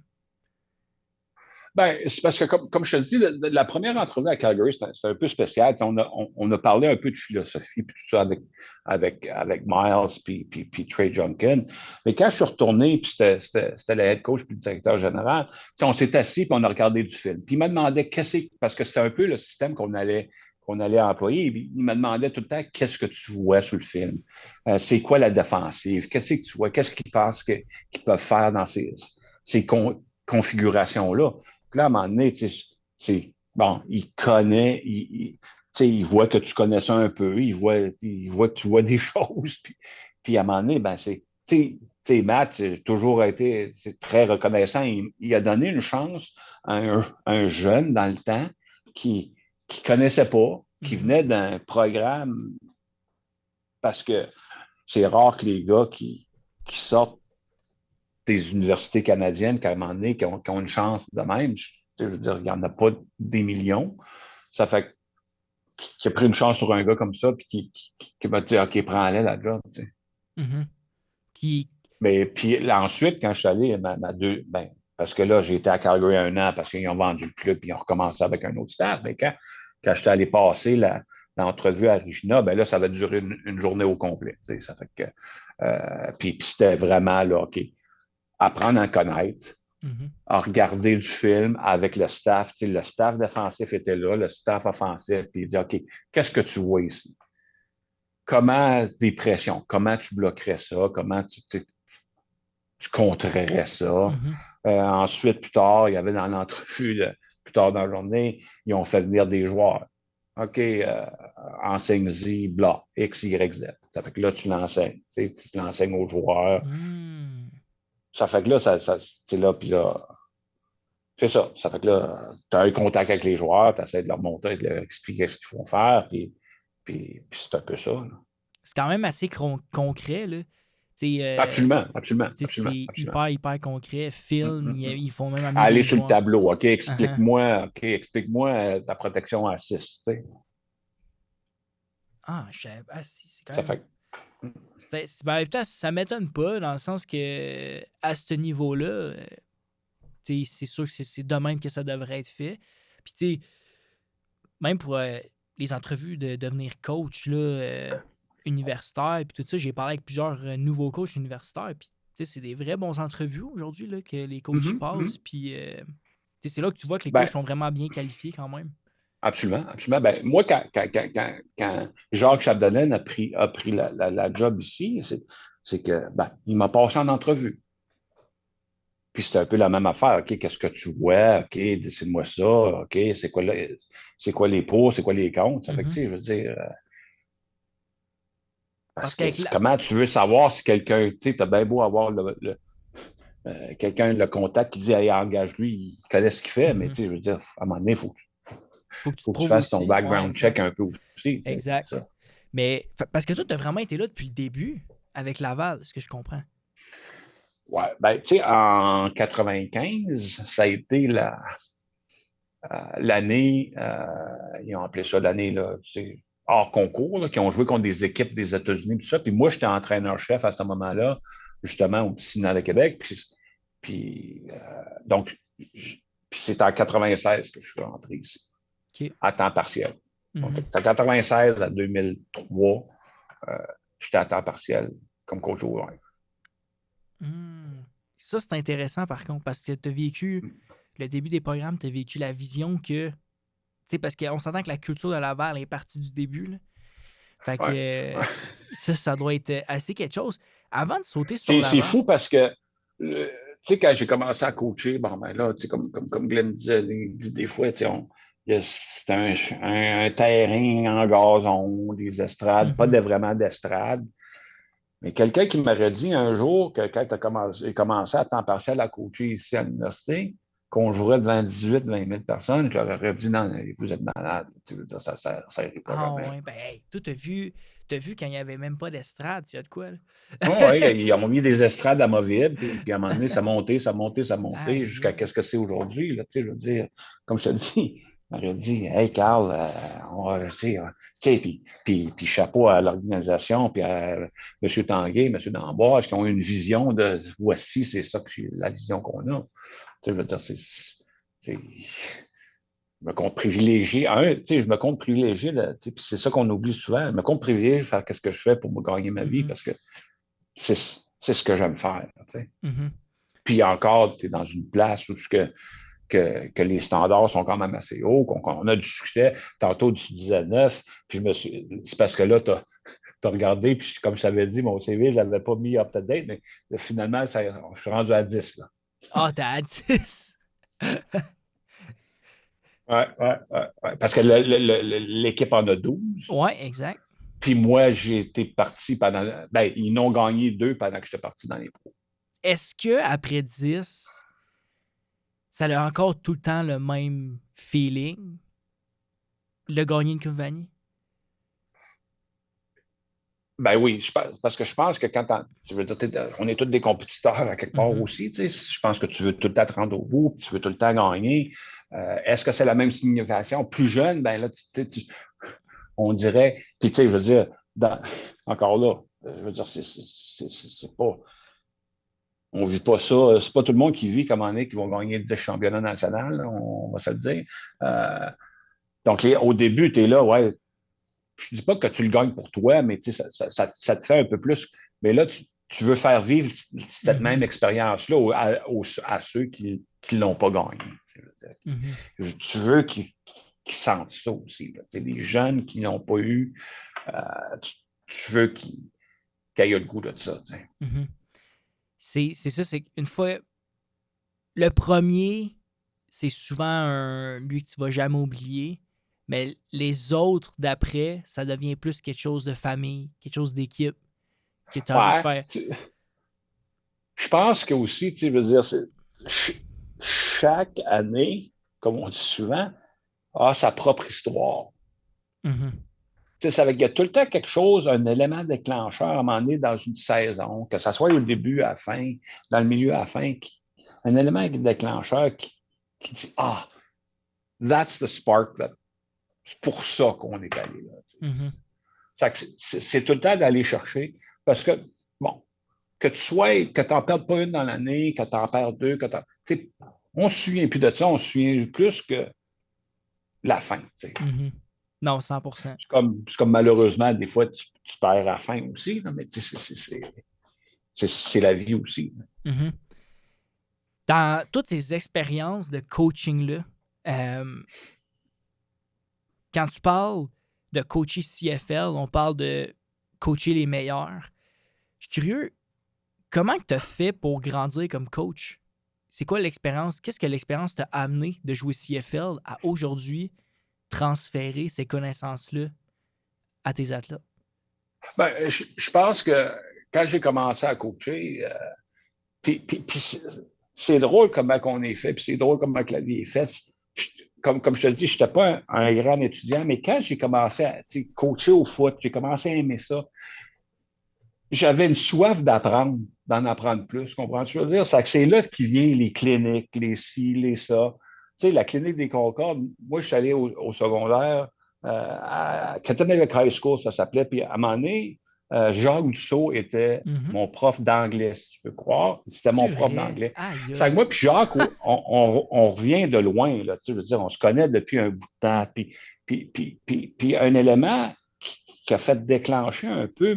Ben, c'est parce que, comme je te dis, la première entrevue à Calgary, c'était un peu spécial. On a parlé un peu de philosophie, puis tout ça avec Miles, puis Trey Junkin. Mais quand je suis retourné, puis c'était le head coach, puis le directeur général, on s'est assis, puis on a regardé du film. Puis il m'a demandé parce que c'était un peu le système qu'on allait employer. Il me demandait tout le temps qu'est-ce que tu vois sur le film. C'est quoi la défensive? Qu'est-ce que tu vois? Qu'est-ce qu'ils pensent qu'ils peuvent faire dans ces configurations-là? Là, à un moment donné, c'est bon, il connaît, il voit que tu connais ça un peu, il voit que tu vois des choses. Puis à un moment donné, ben, Matt a toujours été très reconnaissant. Il a donné une chance à un jeune dans le temps qui ne connaissait pas, qui Mhm. venait d'un programme, parce que c'est rare que les gars qui sortent des universités canadiennes, qu'à un moment donné, qui ont une chance de même. Je veux dire, il n'y en a pas des millions. Ça fait qu'il a pris une chance sur un gars comme ça, puis qui m'a dit, OK, prends-la la job. Tu sais. Mhm. Puis, Mais puis là, ensuite, quand je suis allé, ben, parce que là, j'ai été à Calgary 1 an parce qu'ils ont vendu le club, puis ils ont recommencé avec un autre staff. Mais quand je suis allé passer l'entrevue à Regina, ben là, ça va durer une journée au complet. Tu sais. Ça fait que, puis c'était vraiment là, OK, apprendre à connaître, mhm. à regarder du film avec le staff. Tu sais, le staff défensif était là, le staff offensif, puis il dit, OK, qu'est-ce que tu vois ici? Comment des pressions? Comment tu bloquerais ça? Comment tu contrerais ça? Mhm. Ensuite, plus tard, il y avait dans l'entrevue, plus tard dans la journée, ils ont fait venir des joueurs. OK, enseigne-y, bla, X, Y, Z. Ça fait que là, tu l'enseignes. Tu l'enseignes aux joueurs. Hmm. Ça fait que là, c'est là, puis là, c'est ça. Ça fait que là, tu as un contact avec les joueurs, tu essaies de leur montrer, de leur expliquer ce qu'ils font faire, puis c'est un peu ça. Là. C'est quand même assez concret, là. Tu sais, Absolument, absolument, tu sais, absolument, c'est absolument. hyper, hyper concret. Film, ils font même amener Aller des sur le joueurs. tableau, Uh-huh. OK, explique-moi ta protection à 6. Tu sais. Ah, je savais pas. C'est quand Ça même. fait Ben, en même temps, ça m'étonne pas, dans le sens que à ce niveau-là, c'est sûr que c'est de même que ça devrait être fait. Puis, tu sais, même pour les entrevues de devenir coach là, universitaire, puis tout ça, j'ai parlé avec plusieurs nouveaux coachs universitaires. Puis, tu c'est des vrais bons entrevues aujourd'hui là, que les coachs y Mhm, passent. mhm. Puis c'est là que tu vois que les coachs Ben, sont vraiment bien qualifiés quand même. absolument, absolument. Ben, moi, quand Jacques Chapdelaine a pris la job ici, c'est que il m'a passé en entrevue. Puis c'était un peu la même affaire. OK, qu'est-ce que tu vois? OK, décide-moi ça. OK, c'est quoi les pour, c'est quoi les contre? Ça fait que, tu Mhm. sais, je veux dire, Parce parce que qu'avec la... comment tu veux savoir si quelqu'un, tu sais, t'as bien beau avoir quelqu'un, le contact qui dit, hey, engage-lui, il connaît ce qu'il fait, mais Mhm. tu sais, je veux dire, à un moment donné, Faut que tu te faut que tu prouves fasses ton aussi. Ouais, background check exact. un peu aussi, tu sais, c'est Exact. ça. Mais parce que toi, tu as vraiment été là depuis le début avec Laval, ce que je comprends. Ouais, ben, tu sais, en 95, ça a été l'année, ils ont appelé ça l'année, là, tu sais, hors concours, là, qui ont joué contre des équipes des États-Unis, tout ça. Puis moi, j'étais entraîneur-chef à ce moment-là, justement, au Petit Sénat de Québec. Donc, puis c'est en 96 que je suis rentré ici, OK. à temps partiel. Donc, Mhm. de 96 à 2003, euh, j'étais à temps partiel comme coach au horaire. Hmm. Ça, c'est intéressant par contre, parce que tu as vécu le début des programmes, tu as vécu la vision que. Tu sais, parce qu'on s'entend que la culture de Laval est partie du début. Là. Fait que Ouais. ça doit être assez quelque chose. Avant de sauter sur C'est Laval. fou parce que, tu sais, quand j'ai commencé à coacher, bon, ben là, tu sais, comme Glenn disait des fois, tu sais, c'est un terrain en gazon, des estrades, pas Mhm. vraiment d'estrade. Mais quelqu'un qui m'aurait dit un jour que quand j'ai commencé à temps partiel à coacher ici à l'université, qu'on jouerait devant 18-20 000 personnes, je leur aurais dit non, vous êtes malade. Tu veux dire, ça n'arrive pas Ah jamais. ouais, ben hey, toi, t'as vu quand il n'y avait même pas d'estrade, tu y a de quoi, là? Oh, oui, ils ont mis des estrades amovibles, puis à un moment donné, ça montait, ça montait, ça montait, Aïe, jusqu'à aïe. qu'est-ce que c'est aujourd'hui, là, tu sais, je veux dire, comme je te dis, on aurait dit, hey, Carl, on va, tu sais, puis chapeau à l'organisation, puis à M. Tanguay, M. D'Amboise, qui ont eu une vision de, voici, c'est ça, la vision qu'on a. Tu sais, je veux dire, je me compte privilégié. Tu sais, je me compte privilégié, là, tu sais, puis c'est ça qu'on oublie souvent, je me compte privilégié de faire qu'est-ce que je fais pour me gagner ma vie, Mhm, parce que c'est ce que j'aime faire. Tu sais. mhm. Puis encore, tu es dans une place où que les standards sont quand même assez hauts, qu'on a du succès. Tantôt, tu disais 9, puis c'est parce que là, tu as regardé, puis comme je t'avais dit, mon CV, je ne l'avais pas mis up-to-date, mais finalement, je suis rendu à 10. Là. Ah, t'as à 10. Ouais, ouais, ouais, ouais. Parce que l'équipe en a 12. Ouais, exact. Puis moi, j'ai été parti pendant. Ben, ils n'ont gagné 2 pendant que j'étais parti dans les pros. Est-ce que après 10, ça a encore tout le temps le même feeling, le gagner une Coupe Vanier? Ben oui, parce que je pense que tu veux dire, on est tous des compétiteurs à quelque part Mhm. aussi. Tu sais, je pense que tu veux tout le temps te rendre au bout, tu veux tout le temps gagner. Est-ce que c'est la même signification? Plus jeune, ben là, on dirait. Puis tu sais, je veux dire, encore là, je veux dire, c'est pas. On vit pas ça. C'est pas tout le monde qui vit comme on est qui vont gagner 10 championnats nationaux, là, on va se le dire. Euh, donc, au début, tu es là, ouais, je ne dis pas que tu le gagnes pour toi, mais ça te fait un peu plus. Mais là, tu veux faire vivre cette même Mhm. expérience-là à ceux qui ne l'ont pas gagné. Mhm. Tu veux qu'ils sentent ça aussi. Là. Les jeunes qui n'ont pas eu, tu veux qu'ils aient le goût de ça. Mhm. C'est ça, c'est qu'une fois. Le premier, c'est souvent lui que tu vas jamais oublier. Mais les autres d'après, ça devient plus quelque chose de famille, quelque chose d'équipe que tu as envie de Ouais, faire. je pense que aussi, tu veux dire, chaque année, comme on dit souvent, a sa propre histoire. Mhm. Tu sais, ça veut dire qu'il y a tout le temps quelque chose, un élément déclencheur à un moment donné dans une saison, que ce soit au début, à la fin, dans le milieu, à la fin, un élément déclencheur qui dit ah, that's the spark. C'est pour ça qu'on est allé là. Mhm. C'est tout le temps d'aller chercher parce que, bon, que tu n'en perdes pas une dans l'année, que tu en perds deux, on ne se souvient plus de ça, on se souvient plus que la fin. Tu sais. Mhm. Non, 100%. C'est comme malheureusement, des fois, tu perds à la fin aussi, là, mais tu sais, c'est la vie aussi. Mhm. Dans toutes ces expériences de coaching-là, quand tu parles de coacher CFL, on parle de coacher les meilleurs. Je suis curieux, comment tu as fait pour grandir comme coach? C'est quoi l'expérience? Qu'est-ce que l'expérience t'a amené de jouer CFL à aujourd'hui transférer ces connaissances-là à tes athlètes? Ben, je pense que quand j'ai commencé à coacher, puis c'est drôle comment on est fait, puis c'est drôle comment la vie est faite. Comme je te dis, je n'étais pas un grand étudiant, mais quand j'ai commencé à coacher au foot, j'ai commencé à aimer ça. J'avais une soif d'apprendre, d'en apprendre plus. Comprends-tu? Je veux dire, c'est là qui vient les cliniques, les ci, les ça. Tu sais, la clinique des Concordes, moi, je suis allé au secondaire, à Catanega High School, ça s'appelait. Puis à un moment donné, Jacques Dussault était Mhm. mon prof d'anglais, si tu peux croire. C'était C'est mon prof vrai? d'anglais. Aïe, C'est que aïe. moi, puis Jacques, on revient de loin, là, tu sais, je veux dire, on se connaît depuis un bout de temps. Puis un élément qui a fait déclencher un peu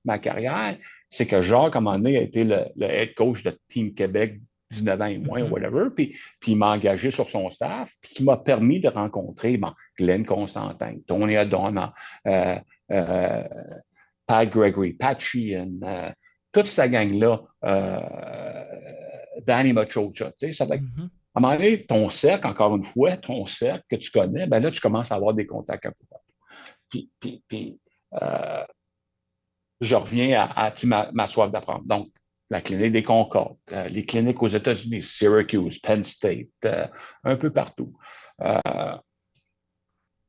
ma carrière, c'est que Jacques, à un moment donné, a été le head coach de Team Québec 19 ans et moins, Mhm. whatever, puis il m'a engagé sur son staff, puis qui m'a permis de rencontrer Glenn Constantin, Tony Adona, euh, euh, Pat Gregory, Pat Sheehan, toute cette gang-là, Danny Machocha, tu sais, ça va. Mhm. À un moment donné, ton cercle, encore une fois, ton cercle que tu connais, ben là, tu commences à avoir des contacts un peu partout. Puis euh, je reviens à ma soif d'apprendre. Donc, la clinique des Concordes, les cliniques aux États-Unis, Syracuse, Penn State, un peu partout. Euh,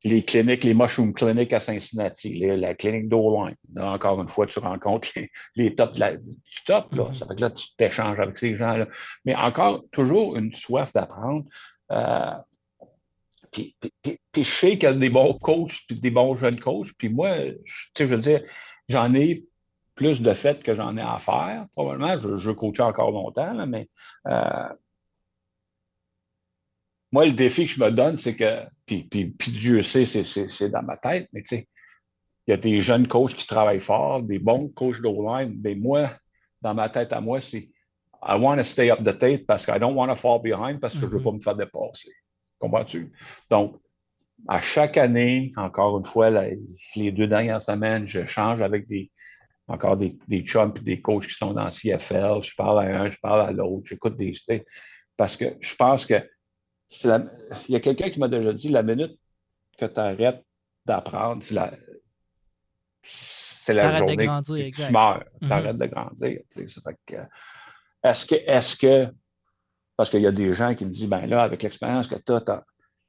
les cliniques, les Mushroom Clinics à Cincinnati, la clinique d'Oline. Encore une fois, tu rencontres les tops du top. Là. Mhm. Ça fait que là, tu t'échanges avec ces gens-là. Mais encore, toujours une soif d'apprendre. Euh, puis je sais qu'il y a des bons coachs, puis des bons jeunes coachs. Puis moi, tu sais, je veux dire, j'en ai plus de fait que j'en ai à faire, probablement. Je coachais encore longtemps, là, mais moi, le défi que je me donne, c'est que, puis Dieu sait, c'est dans ma tête, mais tu sais, il y a des jeunes coachs qui travaillent fort, des bons coachs d'O-line, mais moi, dans ma tête à moi, c'est I want to stay up to date parce que I don't want to fall behind parce que je ne veux pas Mhm. me faire dépasser. Comprends-tu? Donc, à chaque année, encore une fois, les 2 dernières semaines, je change avec encore des chums et des coachs qui sont dans CFL. Je parle à un, je parle à l'autre, j'écoute des. Parce que je pense que il y a quelqu'un qui m'a déjà dit la minute que tu arrêtes d'apprendre, c'est la T'arrêtes de journée grandir, que tu exact. meurs, tu Mhm. arrêtes de grandir. Ça fait que, est-ce que, parce qu'il y a des gens qui me disent, ben là, avec l'expérience que tu as,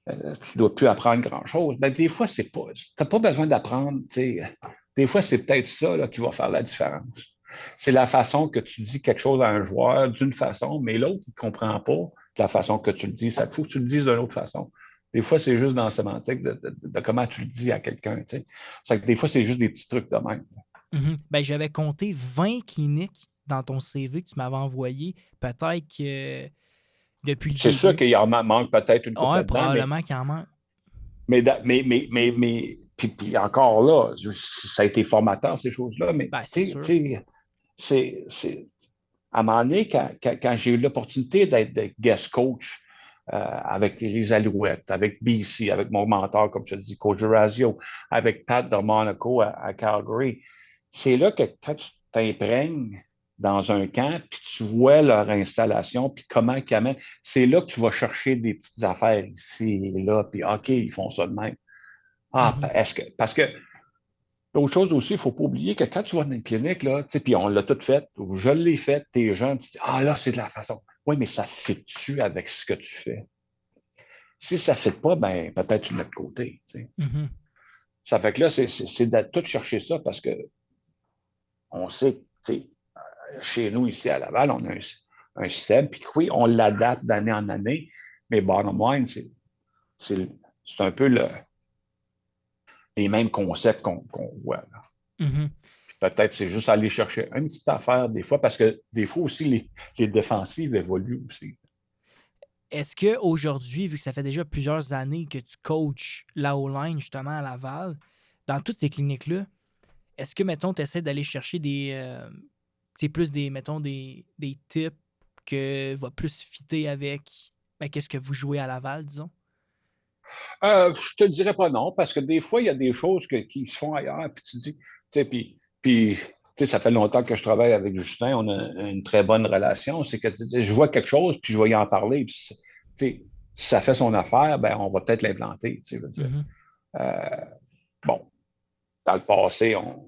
tu ne dois plus apprendre grand-chose. Ben, des fois, tu n'as pas besoin d'apprendre. Des fois, c'est peut-être ça là, qui va faire la différence. C'est la façon que tu dis quelque chose à un joueur d'une façon, mais l'autre, il ne comprend pas la façon que tu le dis. Ça faut que tu le dises d'une autre façon. Des fois, c'est juste dans la sémantique de comment tu le dis à quelqu'un. Que des fois, c'est juste des petits trucs de même. Mhm. Ben, j'avais compté 20 cliniques dans ton CV que tu m'avais envoyé. Peut-être que depuis le C'est sûr début. qu'il en manque peut-être une coupe Ouais, là-dedans, probablement qu'il en manque. puis encore là, ça a été formateur, ces choses-là, mais Ben, c'est tu sûr. sais, c'est à un moment donné, quand j'ai eu l'opportunité d'être guest coach avec les Alouettes, avec BC, avec mon mentor, comme je te dis, coach Razio, avec Pat de Monaco à Calgary, c'est là que quand tu t'imprègnes dans un camp, puis tu vois leur installation, puis comment ils amènent, c'est là que tu vas chercher des petites affaires ici et là, puis OK, ils font ça de même. Ah, Mhm. parce que l'autre chose aussi, il ne faut pas oublier que quand tu vas dans une clinique, là, puis on l'a tout fait, ou je l'ai fait, t'es jeune, tu dis, ah là, c'est de la façon. Oui, mais ça fit-tu avec ce que tu fais? Si ça ne fit pas, ben peut-être tu le mets de côté. Mhm. Ça fait que là, c'est de tout chercher ça parce que on sait, chez nous, ici à Laval, on a un système, puis oui, on l'adapte d'année en année, mais bottom line, c'est un peu les mêmes concepts qu'on voit. Là. Mhm. Peut-être c'est juste aller chercher une petite affaire des fois, parce que des fois aussi, les défensives évoluent aussi. Est-ce qu'aujourd'hui, vu que ça fait déjà plusieurs années que tu coaches la O-line justement à Laval, dans toutes ces cliniques-là, est-ce que, mettons, tu essaies d'aller chercher c'est plus mettons, des types que va plus fitter avec qu'est-ce que vous jouez à Laval, disons? Je te dirais pas non, parce que des fois, il y a des choses qui se font ailleurs, puis tu dis, tu sais, puis tu sais, ça fait longtemps que je travaille avec Justin, on a une très bonne relation, c'est que tu sais, je vois quelque chose, puis je vais y en parler, puis tu sais, si ça fait son affaire, ben, on va peut-être l'implanter, tu sais, je veux dire. Mhm. Euh, bon, dans le passé, on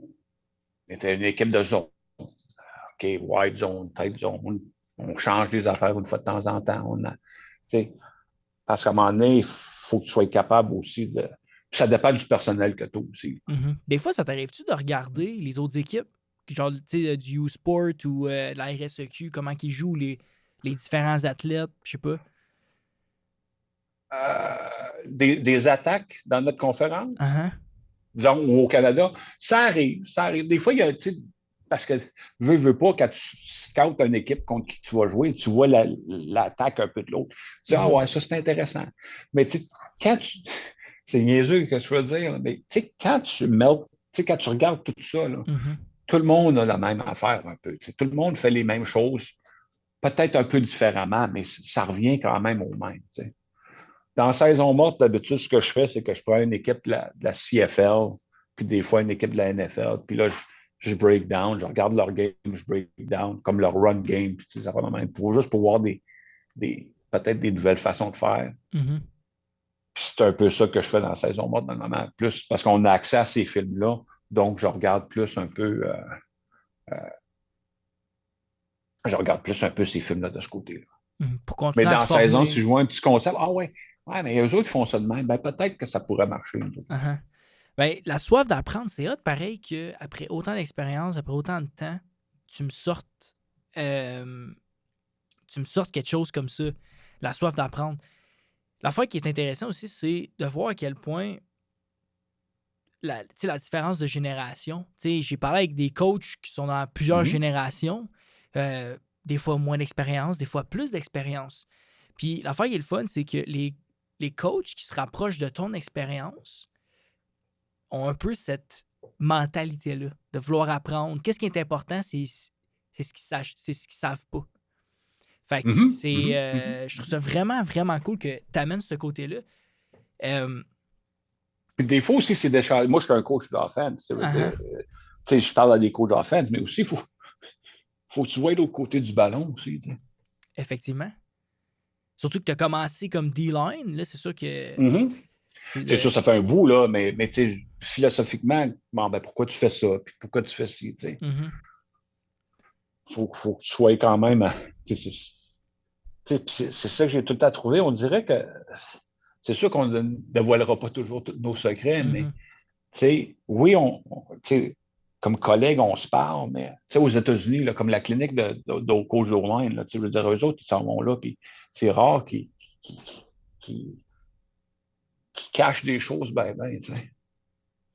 était une équipe de zone. OK, wide zone, type zone, on change des affaires une fois de temps en temps. Parce qu'à un moment donné, il faut que tu sois capable aussi de. Puis ça dépend du personnel que tu as aussi. Mhm. Des fois, ça t'arrive-tu de regarder les autres équipes, genre tu sais, du U-Sport ou de la RSEQ, comment ils jouent les différents athlètes, je sais pas. Des attaques dans notre conférence, Uh-huh. disons, ou au Canada, ça arrive, ça arrive. Des fois, il y a, parce que veux pas, quand tu scoutes une équipe contre qui tu vas jouer, tu vois l'attaque un peu de l'autre. Tu dis, ah Mhm. ouais, ça c'est intéressant. Mais tu sais, quand tu. C'est niaiseux que je veux dire, mais tu sais, quand tu meltes, tu sais, quand tu regardes tout ça, là, Mhm. tout le monde a la même affaire un peu. Tu sais, tout le monde fait les mêmes choses, peut-être un peu différemment, mais ça revient quand même au même. Tu sais. Dans la saison morte, d'habitude, ce que je fais, c'est que je prends une équipe de la CFL, puis des fois une équipe de la NFL, puis là, je break down, je regarde leur game, je break down, comme leur run game, puis ça va même, juste pour voir peut-être des nouvelles façons de faire. Mhm. Puis c'est un peu ça que je fais dans la saison morte, normalement, plus parce qu'on a accès à ces films-là, donc je regarde plus un peu ces films-là de ce côté-là. Mhm. Pour Mais continuer à dans se la saison, former. si je vois un petit concept, ah ouais, mais eux autres, ils font ça de même, ben peut-être que ça pourrait marcher. Uh-huh. Ben, la soif d'apprendre, c'est hot, pareil qu'après autant d'expérience, après autant de temps, tu me sortes, euh, tu me sortes quelque chose comme ça, la soif d'apprendre. L'affaire qui est intéressante aussi, c'est de voir à quel point la différence de génération. J'ai parlé avec des coachs qui sont dans plusieurs Mhm. générations, des fois moins d'expérience, des fois plus d'expérience. Puis l'affaire qui est le fun, c'est que les coachs qui se rapprochent de ton expérience ont un peu cette mentalité-là, de vouloir apprendre. Qu'est-ce qui est important, c'est ce qu'ils savent pas. Fait que Mhm. Mhm. Mhm. je trouve ça vraiment, vraiment cool que tu amènes ce côté-là. Euh, Puis des fois aussi, c'est d'échanger. Moi, je suis un coach d'offense. Ça veut dire, uh-huh, je parle à des coachs d'offense, mais aussi, il faut que tu vois l'autre côté du ballon aussi. effectivement. Surtout que tu as commencé comme D-line, là, c'est sûr que Mhm. c'est C'est sûr, de. ça fait un bout, là, mais philosophiquement, bon, ben, pourquoi tu fais ça? Puis pourquoi tu fais ci? Mhm, Faut que tu sois quand même. C'est ça que j'ai tout le temps trouvé. On dirait que c'est sûr qu'on ne dévoilera pas toujours tous nos secrets, mais mhm, oui, comme collègues, on se parle, mais aux États-Unis, là, comme la clinique de coach online, là, je veux dire, eux autres, ils s'en vont là, puis c'est rare qu'ils qu'ils- qu'ils cachent des choses, ben, tu sais.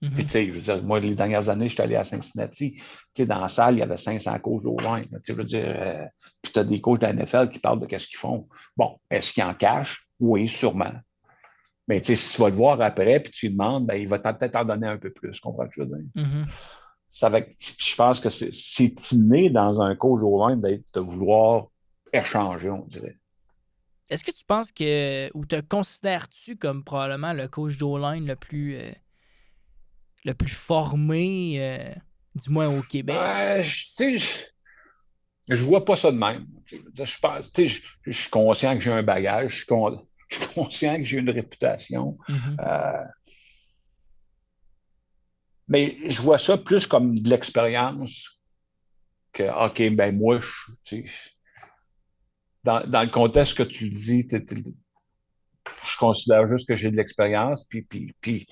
Puis, mhm. tu sais, je veux dire, moi, les dernières années, je suis allé à Cincinnati. Tu sais, dans la salle, il y avait 500 coachs au line. Tu sais, je veux dire, puis tu as des coachs de la NFL qui parlent de qu'est-ce qu'ils font. Bon, est-ce qu'ils en cachent? Oui, sûrement. Mais tu sais, si tu vas le voir après, puis tu lui demandes, ben, il va peut-être en donner un peu plus. Comprends ce que je veux dire? Mhm. Je pense que c'est inné dans un coach au line de vouloir échanger, on dirait. Est-ce que tu penses que, ou te considères-tu comme probablement le coach d'O-line le plus formé, du moins au Québec? Tu sais, je vois pas ça de même. Je suis conscient que j'ai un bagage, je suis conscient que j'ai une réputation, Mhm, euh, mais je vois ça plus comme de l'expérience que, OK, ben moi, dans le contexte que tu dis, je considère juste que j'ai de l'expérience, puis je suis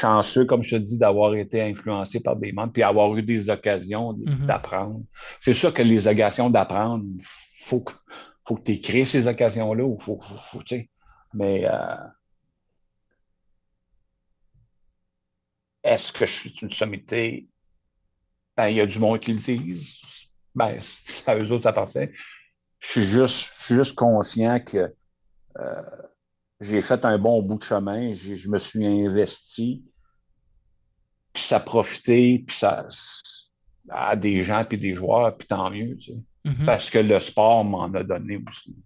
chanceux, comme je te dis, d'avoir été influencé par des membres, puis avoir eu des occasions mhm. d'apprendre. C'est sûr que les occasions d'apprendre, faut que, faut que tu aies créé ces occasions-là, ou tu sais. Mais est-ce que je suis une sommité? Ben, il y a du monde qui le disent. Ben, c'est à eux autres, ça appartient. Je suis juste conscient que j'ai fait un bon bout de chemin, je me suis investi, puis ça a profité, puis à des gens puis des joueurs, puis tant mieux, tu sais. Mhm. Parce que le sport m'en a donné aussi.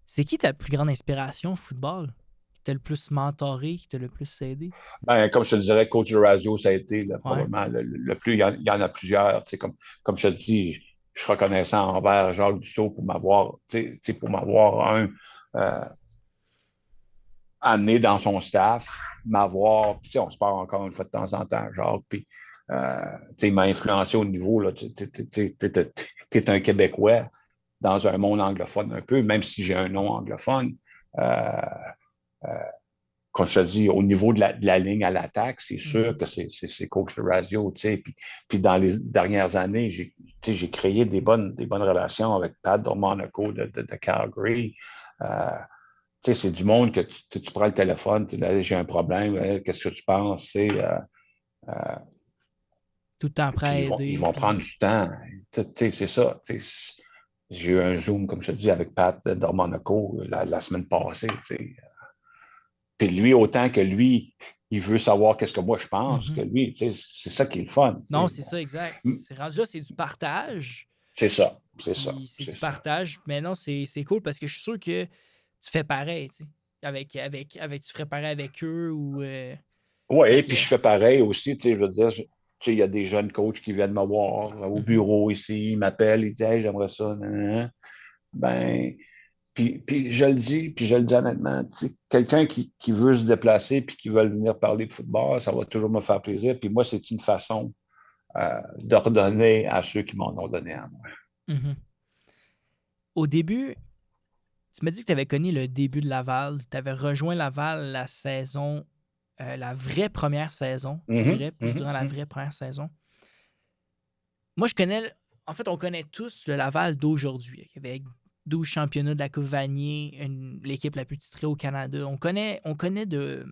C'est qui ta plus grande inspiration au football? Qui t'a le plus mentoré, qui t'a le plus aidé? Ben, comme je te dirais, coach Razio, ça a été Ouais. probablement le plus. Il y en a plusieurs. Tu sais, comme je te dis, je suis reconnaissant envers Jacques Dussault pour m'avoir, pour m'avoir euh, amené dans son staff, m'avoir. Puis, on se parle encore une fois de temps en temps, Jacques. Puis, il m'a influencé au niveau. Là, tu es un Québécois dans un monde anglophone un peu, même si j'ai un nom anglophone. Euh, Comme je te dis, au niveau de la ligne à l'attaque, c'est sûr Mhm. que c'est coach de radio, tu sais. Puis dans les dernières années, j'ai créé des bonnes relations avec Pat de Monaco, de Calgary. Euh, c'est du monde que tu prends le téléphone, tu dis, j'ai un problème, qu'est-ce que tu penses? Euh, Tout le temps prêt puis à ils aider. vont Puis... prendre du temps. C'est ça. J'ai eu un Zoom, comme je te dis, avec Pat de Monaco la semaine passée. Puis lui, autant que lui, il veut savoir qu'est-ce que moi je pense, que Mhm. lui, c'est ça qui est le fun. Non, c'est ça, exact. C'est rendu là, c'est du partage. C'est ça, c'est ça, Puis c'est c'est du ça. partage. Mais non, c'est cool parce que je suis sûr que tu fais pareil, tu sais. Tu ferais pareil avec eux ou. Fait Oui, que. puis je fais pareil aussi, je veux dire, il y a des jeunes coachs qui viennent me voir au Mhm. bureau ici, ils m'appellent, ils disent, hey, j'aimerais ça, nan, nan, nan. Ben, puis je le dis honnêtement, quelqu'un qui veut se déplacer puis qui veut venir parler de football, ça va toujours me faire plaisir. Puis moi, c'est une façon de redonner à ceux qui m'en ont donné à moi. Mhm. Au début, tu m'as dit que tu avais connu le début de Laval. Tu avais rejoint Laval la saison, la vraie première saison, je Mhm, dirais, plus mhm, durant la mhm. vraie première saison. Moi, je connais, en fait, on connaît tous le Laval d'aujourd'hui, avec 12 championnats de la Coupe Vanier, l'équipe la plus titrée au Canada. On connaît de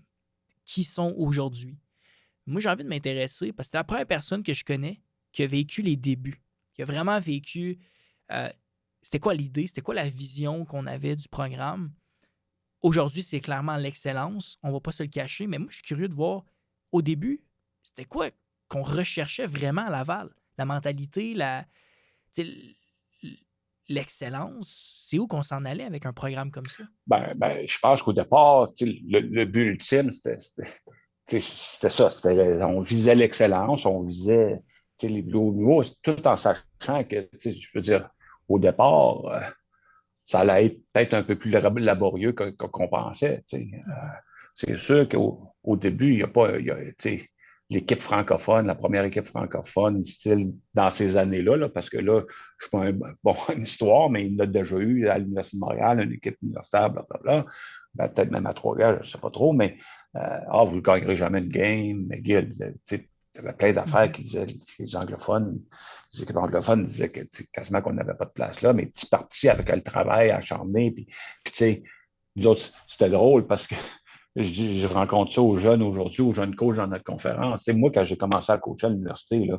qui sont aujourd'hui. Moi, j'ai envie de m'intéresser parce que c'est la première personne que je connais qui a vécu les débuts, qui a vraiment vécu. euh, C'était quoi l'idée, c'était quoi la vision qu'on avait du programme. Aujourd'hui, c'est clairement l'excellence, on ne va pas se le cacher, mais moi, je suis curieux de voir au début, c'était quoi qu'on recherchait vraiment à Laval. La mentalité, l'excellence, c'est où qu'on s'en allait avec un programme comme ça? Je pense qu'au départ, le but ultime, c'était ça. On visait l'excellence, on visait les plus hauts niveaux, tout en sachant que, je veux dire, au départ, ça allait être peut-être un peu plus laborieux qu'on pensait. Mhm. C'est sûr qu'au début, il n'y a pas. L'équipe francophone, la première équipe francophone, style dans ces années-là, là, parce que là, je ne suis pas bon en histoire, mais il l'a déjà eu à l'Université de Montréal, une équipe universitaire, blablabla. Peut-être même à Trois-Rivières, je ne sais pas trop, mais vous ne gagnerez jamais une game. McGill, il y avait plein d'affaires Mhm. qui disaient les anglophones, les équipes anglophones disaient que quasiment qu'on n'avait pas de place là, mais petit parti avec le travail acharné, puis tu sais, nous autres, c'était drôle parce que je rencontre ça aux jeunes aujourd'hui, aux jeunes coachs dans notre conférence. C'est moi, quand j'ai commencé à coacher à l'université, là,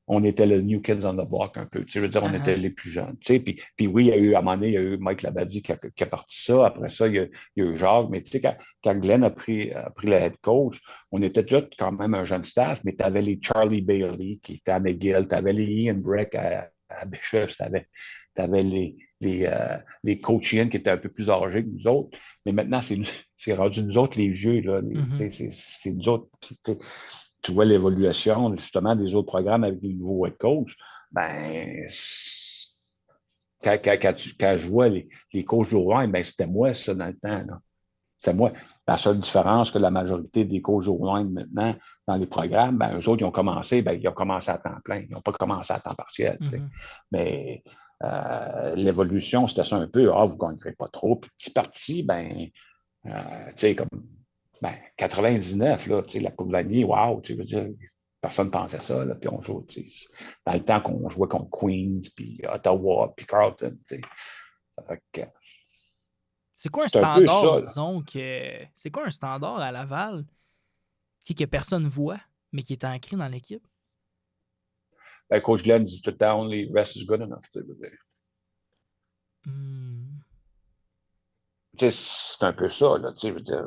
on était le New Kids on the Block un peu. Je veux dire, on était Ah, les plus jeunes. Puis oui, il y a eu, à un moment donné, il y a eu Mike Labadie qui a parti ça. Après ça, il y a eu Jacques. Mais tu sais, quand Glenn a pris le head coach, on était tous quand même un jeune staff, mais tu avais les Charlie Bailey qui étaient à McGill, tu avais les Ian Breck à Bishop, tu avais les coachs Ian qui étaient un peu plus âgés que nous autres. Mais maintenant, c'est rendu nous autres les vieux. Là, mhm. c'est nous autres. Tu vois l'évolution justement des autres programmes avec les nouveaux head coachs, ben, quand je vois les coachs au ben, c'était moi ça dans le temps. Là. C'était moi. La seule différence que la majorité des coachs au maintenant dans les programmes, ben, eux autres, ils ont commencé à temps plein. Ils n'ont pas commencé à temps partiel. Mhm. Mais l'évolution, c'était ça un peu. Vous ne gagnerez pas trop. Puis petit parti, comme 99, là, la Coupe Vanier, wow, tu veux dire, personne ne pensait ça. Là, puis on joue, dans le temps qu'on jouait contre Queens, puis Ottawa, puis Carlton. Ça fait que C'est quoi un c'est un peu standard, ça. Là. disons que. C'est quoi un standard à Laval que personne voit, mais qui est ancré dans l'équipe? Coach Glenn dit tout le temps, only rest is good enough. Hmm. C'est un peu ça. Là, je veux dire,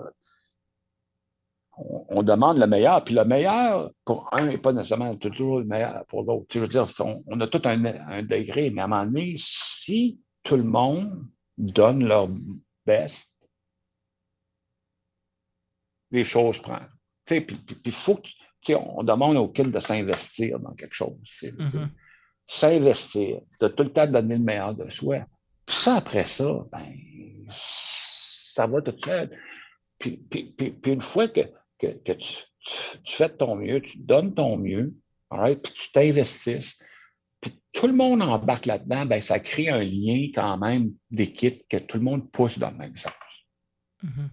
on demande le meilleur, puis le meilleur pour un n'est pas nécessairement toujours le meilleur pour l'autre. Tu veux dire, on a tout un degré, mais à un moment donné, si tout le monde donne leur best, les choses prennent. Puis il faut que, on demande aux kids de s'investir dans quelque chose. Mm-hmm. S'investir, de tout le temps donner le meilleur de soi. Puis ça, après ça, ben, ça va tout seul. Puis une fois que tu fais de ton mieux, tu donnes ton mieux, right, puis tu t'investisses, puis tout le monde embarque là-dedans, ben, ça crée un lien quand même d'équipe que tout le monde pousse dans le même sens. Mm-hmm.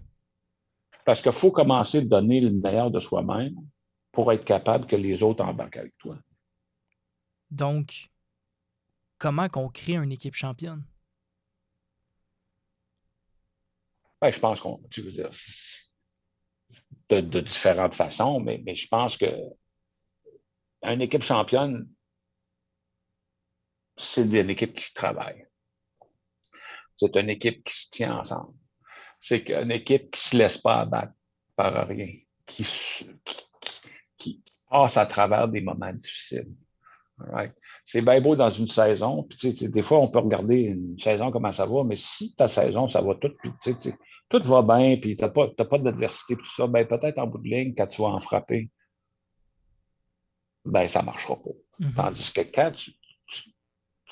Parce qu'il faut commencer à donner le meilleur de soi-même pour être capable que les autres embarquent avec toi. Donc, comment qu'on crée une équipe championne? Ben, je pense qu'on, tu veux dire, de différentes façons, mais je pense que une équipe championne, c'est une équipe qui travaille. C'est une équipe qui se tient ensemble. C'est une équipe qui ne se laisse pas abattre par rien, qui passe à travers des moments difficiles. Right. C'est bien beau dans une saison, puis des fois, on peut regarder une saison, comment ça va, mais si ta saison, ça va tout, puis tout va bien, puis tu n'as pas d'adversité, tout ça, ben peut-être en bout de ligne, quand tu vas en frapper, ben ça ne marchera pas. Mm-hmm. Tandis que quand tu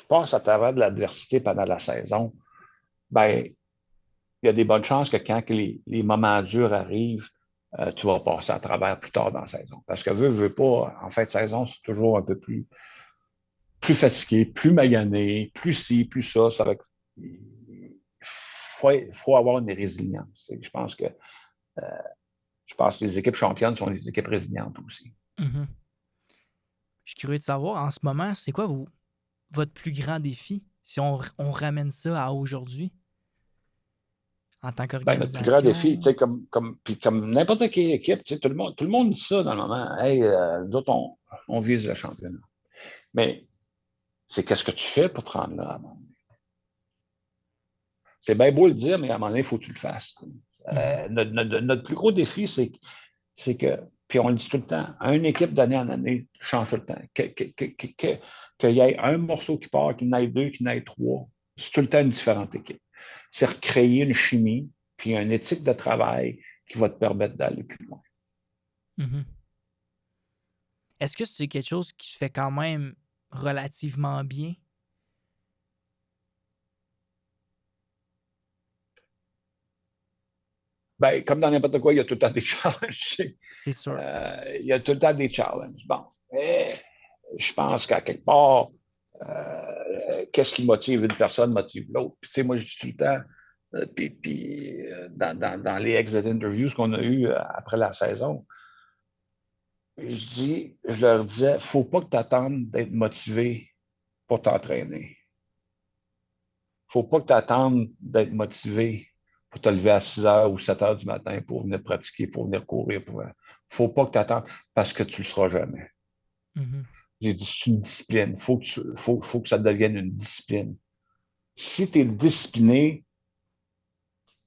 passes à travers de l'adversité pendant la saison, ben il y a des bonnes chances que quand les moments durs arrivent, tu vas passer à travers plus tard dans la saison. Parce que veux pas, en fin de saison, c'est toujours un peu plus fatigué, plus magané, plus ci, plus ça. Il faut avoir une résilience. Je pense que les équipes championnes sont des équipes résilientes aussi. Mm-hmm. Je suis curieux de savoir, en ce moment, c'est quoi votre plus grand défi si on ramène ça à aujourd'hui en tant Ben, notre plus grand défi, qu'organisation? comme n'importe quelle équipe, tout le monde dit ça dans le moment. Hey, nous autres, on vise le championnat. Mais c'est qu'est-ce que tu fais pour te rendre là à un moment donné? C'est bien beau le dire, mais à un moment donné, il faut que tu le fasses. Notre plus gros défi, c'est que, puis on le dit tout le temps, une équipe d'année en année change tout le temps. Qu'il y ait un morceau qui part, qu'il y en ait deux, qu'il y en ait trois, c'est tout le temps une différente équipe. C'est recréer une chimie, puis une éthique de travail qui va te permettre d'aller plus loin. Mm-hmm. Est-ce que c'est quelque chose qui se fait quand même relativement bien? Ben, comme dans n'importe quoi, il y a tout le temps des challenges. C'est sûr. Il y a tout le temps des challenges. Bon, mais je pense qu'à quelque part, qu'est-ce qui motive une personne motive l'autre. Puis, moi, je dis tout le temps, dans les exit interviews qu'on a eues après la saison, je leur disais, faut pas que tu attendes d'être motivé pour t'entraîner. Faut pas que tu attendes d'être motivé pour te lever à 6 heures ou 7 heures du matin pour venir pratiquer, pour venir courir. Faut pas que tu attendes parce que tu le seras jamais. Mm-hmm. J'ai dit, c'est une discipline. Faut que ça devienne une discipline. Si tu es discipliné,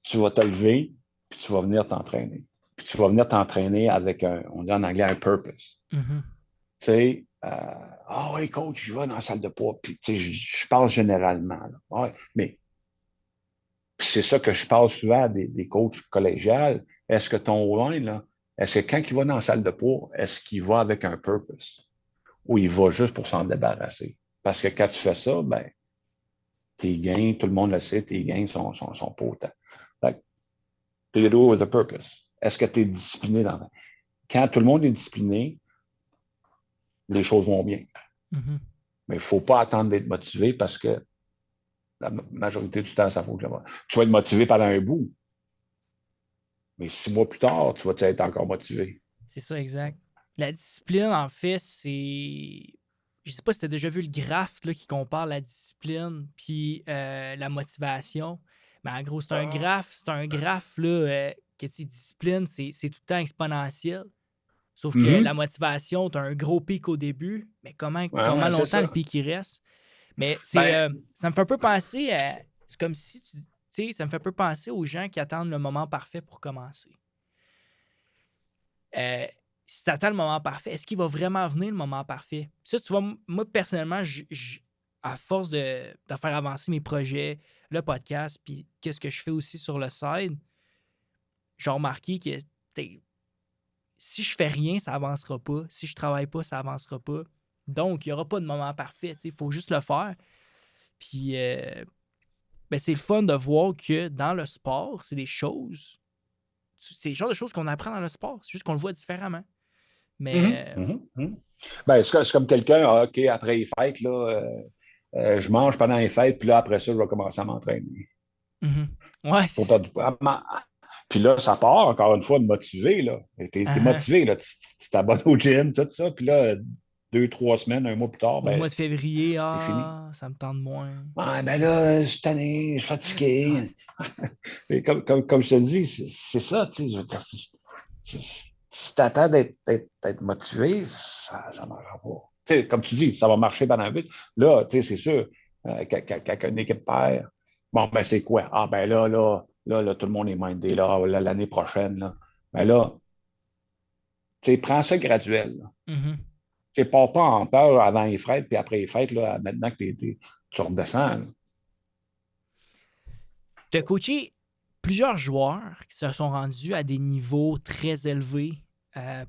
tu vas te lever, puis tu vas venir t'entraîner. Puis tu vas venir t'entraîner avec on dit en anglais, un purpose. Mm-hmm. Tu sais, oui, coach, je vais dans la salle de poids. Puis, tu sais, je parle généralement. Ouais, mais c'est ça que je parle souvent à des coachs collégiales. Est-ce que ton O-line, là, est-ce que quand il va dans la salle de poids, est-ce qu'il va avec un purpose? Ou il va juste pour s'en débarrasser? Parce que quand tu fais ça, ben, tes gains, tout le monde le sait, tes gains sont pas autant. Like, do you do it with a purpose? Est-ce que tu es discipliné dans Quand tout le monde est discipliné, les choses vont bien. Mm-hmm. Mais il ne faut pas attendre d'être motivé parce que la majorité du temps, ça faut que tu vas être motivé pendant un bout. Mais 6 mois plus tard, tu vas être encore motivé. C'est ça, exact. La discipline, en fait, c'est... Je sais pas si tu as déjà vu le graphe là, qui compare la discipline puis la motivation. Mais en gros, c'est un graphe là, que discipline, c'est tout le temps exponentiel. Sauf que la motivation, tu as un gros pic au début, mais comment longtemps le pic il reste? Mais c'est ça me fait un peu penser à... C'est comme si, tu sais, ça me fait un peu penser aux gens qui attendent le moment parfait pour commencer. si tu attends le moment parfait, est-ce qu'il va vraiment venir le moment parfait? Ça, tu vois, moi, personnellement, à force de faire avancer mes projets, le podcast, puis qu'est-ce que je fais aussi sur le side, j'ai remarqué que si je fais rien, ça avancera pas. Si je travaille pas, ça avancera pas. Donc, il n'y aura pas de moment parfait. Il faut juste le faire. Puis, c'est le fun de voir que dans le sport, c'est des choses. C'est le genre de choses qu'on apprend dans le sport. C'est juste qu'on le voit différemment. Mhm, Mais. mhm, mhm. Ben, c'est comme quelqu'un, OK, après les fêtes, là, je mange pendant les fêtes, puis là, après ça, je vais commencer à m'entraîner Mhm. Ouais, pour perdre du poids. Puis là, ça part, encore une fois, de motiver, là. T'es uh-huh. motivé, là. Tu t'abonnes au gym, tout ça. Puis là, 2, 3 semaines, un mois plus tard, Au ben, mois de février, c'est fini. ça me tente moins. Ah, ben là, je suis tanné, je suis Ouais. fatigué. Mais comme je te dis, c'est ça, tu sais. Je veux dire, si tu attends d'être motivé, ça ne marchera pas. Tu sais, comme tu dis, ça va marcher pendant vite. Là, tu sais, c'est sûr, quand une équipe perd, bon, ben c'est quoi? Ah, ben là, tout le monde est mindé, l'année prochaine, là. Ben là, tu sais, prends ça graduel, là. Mhm. Tu sais, pars pas en peur avant les fêtes, puis après les fêtes, là, maintenant que tu redescends, là. Tu as coaché plusieurs joueurs qui se sont rendus à des niveaux très élevés.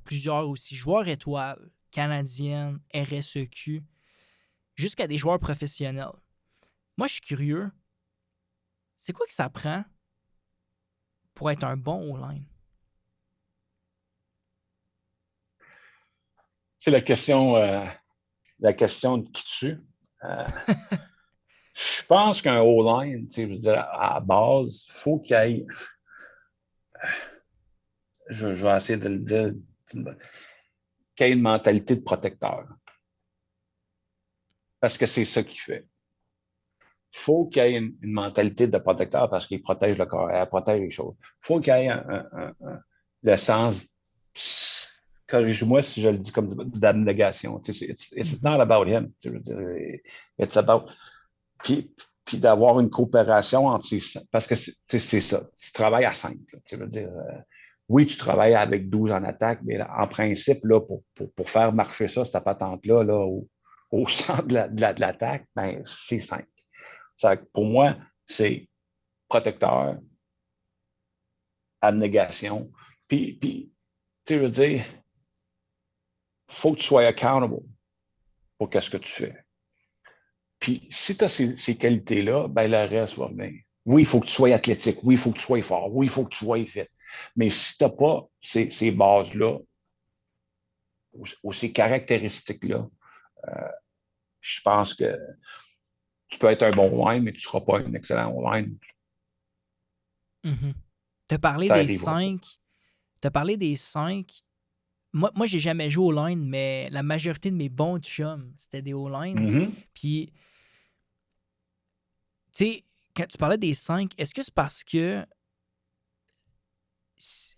Plusieurs aussi joueurs étoiles, canadiennes, RSEQ, jusqu'à des joueurs professionnels. Moi, je suis curieux. C'est quoi que ça prend pour être un bon O-line? C'est la question de qui tue. Euh, je pense qu'un O-line, tu sais, je veux dire, à la base, il faut qu'il y ait, je vais essayer de le dire, qu'il y ait une mentalité de protecteur. Parce que c'est ça qu'il fait. Il faut qu'il y ait une mentalité de protecteur parce qu'il protège le corps, elle protège les choses. Il faut qu'il y ait le sens, corrige-moi si je le dis comme d'abnégation. Tu sais, it's not about him. Tu veux dire, it's about. Puis, puis d'avoir une coopération entre ces. Parce que c'est ça. Tu travailles à 5. Là, tu veux dire, oui, tu travailles avec 12 en attaque, mais là, en principe, là, pour faire marcher ça, cette patente-là, là, au centre de l'attaque, ben, c'est 5. Pour moi, c'est protecteur, abnégation. Puis tu veux dire, il faut que tu sois accountable pour ce que tu fais. Puis si tu as ces qualités-là, ben le reste va venir. Oui, il faut que tu sois athlétique. Oui, il faut que tu sois fort. Oui, il faut que tu sois fit. Mais si tu n'as pas ces bases-là ou ces caractéristiques-là, euh, je pense que tu peux être un bon wine, mais tu ne seras pas un excellent wine. Mhm. Tu as parlé Ça des n'arrivera pas. 5. Tu as parlé des 5. Moi j'ai jamais joué au line, mais la majorité de mes bons chums, c'était des O-line. Mm-hmm. Puis, tu sais, quand tu parlais des 5, est-ce que c'est parce que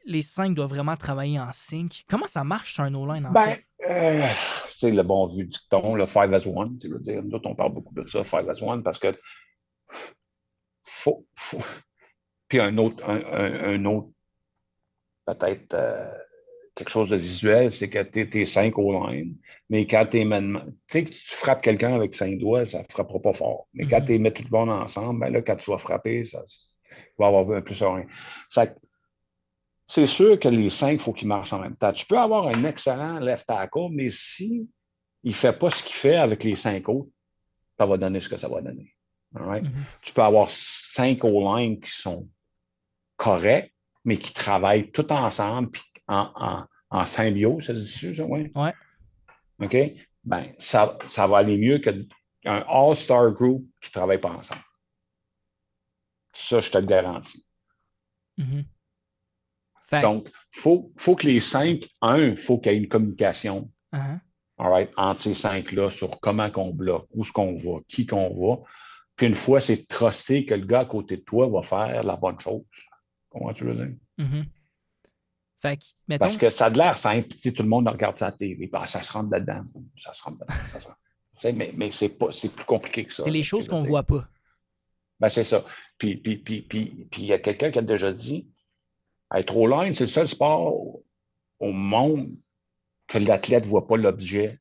les 5 doivent vraiment travailler en sync? Comment ça marche sur un O-line, en Ben, fait? c'est le bon vieux dicton, le 5 as 1. Tu veux dire, nous autres, on parle beaucoup de ça, 5 as 1, parce que faut. Puis un autre peut-être quelque chose de visuel, c'est que tu es 5 au line, mais quand tu sais que tu frappes quelqu'un avec 5 doigts, ça ne frappera pas fort. Mais quand Mhm. tu mets tout le monde ensemble, ben là, quand tu vas frapper, ça va avoir un plus rien. C'est sûr que les 5, il faut qu'ils marchent en même temps. Tu peux avoir un excellent left tackle, mais si il ne fait pas ce qu'il fait avec les 5 autres, ça va donner ce que ça va donner. Right? Mhm. Tu peux avoir 5 O-line qui sont corrects, mais qui travaillent tout ensemble, puis en symbiose, ça se dit ça, oui? Ouais. OK? Ben, ça va aller mieux qu'un all-star group qui ne travaille pas ensemble. Ça, je te le garantis. Mhm. Fait Donc, faut que les 5, il faut qu'il y ait une communication, uh-huh. all right, entre ces 5-là sur comment qu'on bloque, où est-ce qu'on va, qui qu'on va. Puis une fois, c'est de truster que le gars à côté de toi va faire la bonne chose. Comment tu veux dire? Mhm. Fait que, Parce mettons, que ça a l'air simple. Tu sais, tout le monde regarde ça à la télé. Ben, ça se rentre dedans. Ça se rentre dedans. Ça se rentre. Tu sais, mais c'est plus compliqué que ça. c'est les Là, tu sais, choses je veux qu'on dire. voit pas. Ben, c'est ça. Puis il y a quelqu'un qui a déjà dit être au line, c'est le seul sport au monde que l'athlète ne voit pas l'objet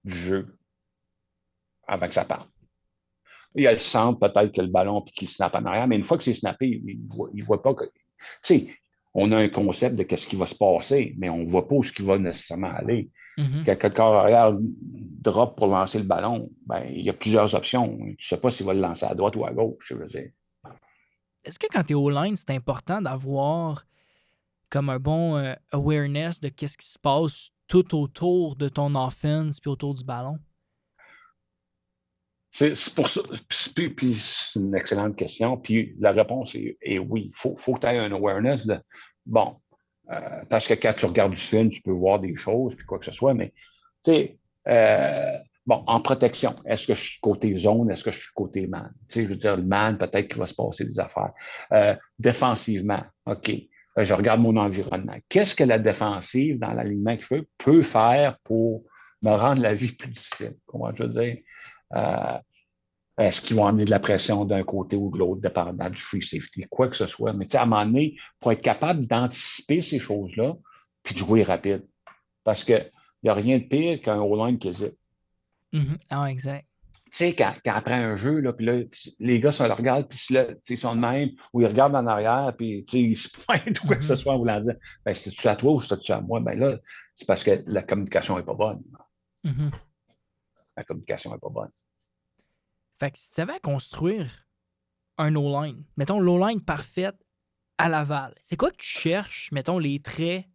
du jeu avant que ça parte. Il y a le centre, peut-être que le ballon puis qu'il snap en arrière, mais une fois que c'est snappé, il voit pas que. Tu sais, on a un concept de ce qui va se passer, mais on ne voit pas où ce qui va nécessairement aller. Mhm. Quand le corps arrière drop pour lancer le ballon, ben, il y a plusieurs options. Tu ne sais pas s'il va le lancer à droite ou à gauche, je veux dire. Est-ce que quand tu es au line, c'est important d'avoir comme un bon awareness de qu'est-ce qui se passe tout autour de ton offense puis autour du ballon? C'est pour ça. Puis c'est une excellente question. Puis la réponse est oui. Faut que tu aies un awareness de bon. Parce que quand tu regardes du film, tu peux voir des choses, puis quoi que ce soit, mais tu sais, bon, en protection, est-ce que je suis côté zone, est-ce que je suis côté man? Tu sais, je veux dire, le man, peut-être qu'il va se passer des affaires. Défensivement, OK, je regarde mon environnement. Qu'est-ce que la défensive dans l'alignement qu'il fait peut faire pour me rendre la vie plus difficile? Comment je veux dire? Euh, Est-ce qu'ils vont amener de la pression d'un côté ou de l'autre, dépendant du free safety, quoi que ce soit. Mais à un moment donné, pour être capable d'anticiper ces choses-là, puis de jouer rapide. Parce qu'il n'y a rien de pire qu'un O-line qui hésite. Ah, exact. Tu sais, quand après un jeu, là, puis là, les gars, ça le regardent, puis là, ils sont de même, ou ils regardent en arrière, puis ils se pointent ou quoi que ce soit en voulant dire, ben, c'est-tu à toi ou c'est-tu à moi? Ben là, c'est parce que la communication n'est pas bonne. Mhm. La communication n'est pas bonne. Fait que si tu avais à construire un O-line, mettons l'O-line parfaite à Laval, c'est quoi que tu cherches, mettons, les traits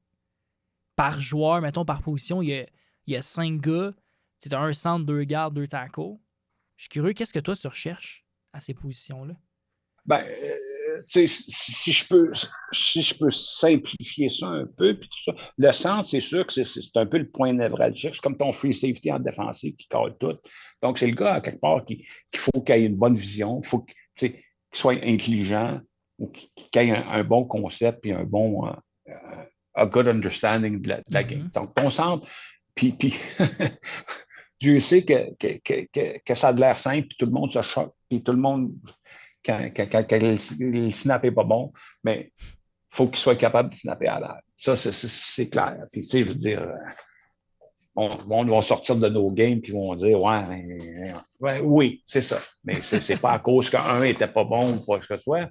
par joueur, mettons, par position? Il y a 5 gars, tu as un centre, 2 gardes, 2 tackles. Je suis curieux, qu'est-ce que toi, tu recherches à ces positions-là? Ben, si je peux simplifier ça un peu, puis tout ça, le centre, c'est sûr que c'est un peu le point névralgique. C'est comme ton free safety en défensive qui colle tout. Donc, c'est le gars, à quelque part, qu'il faut qu'il ait une bonne vision, il faut qu'il soit intelligent ou qu'il ait un bon concept puis un bon a good understanding de la game. Mhm. Donc, ton centre, puis Dieu sait que ça a de l'air simple, puis tout le monde se choque, puis tout le monde quand le snap n'est pas bon, mais il faut qu'il soit capable de snapper à l'air. Ça, c'est clair. Puis, tu sais, je veux dire, le monde va sortir de nos games puis vont dire ouais, oui, c'est ça. Mais c'est pas à cause qu'un n'était pas bon ou quoi que ce soit.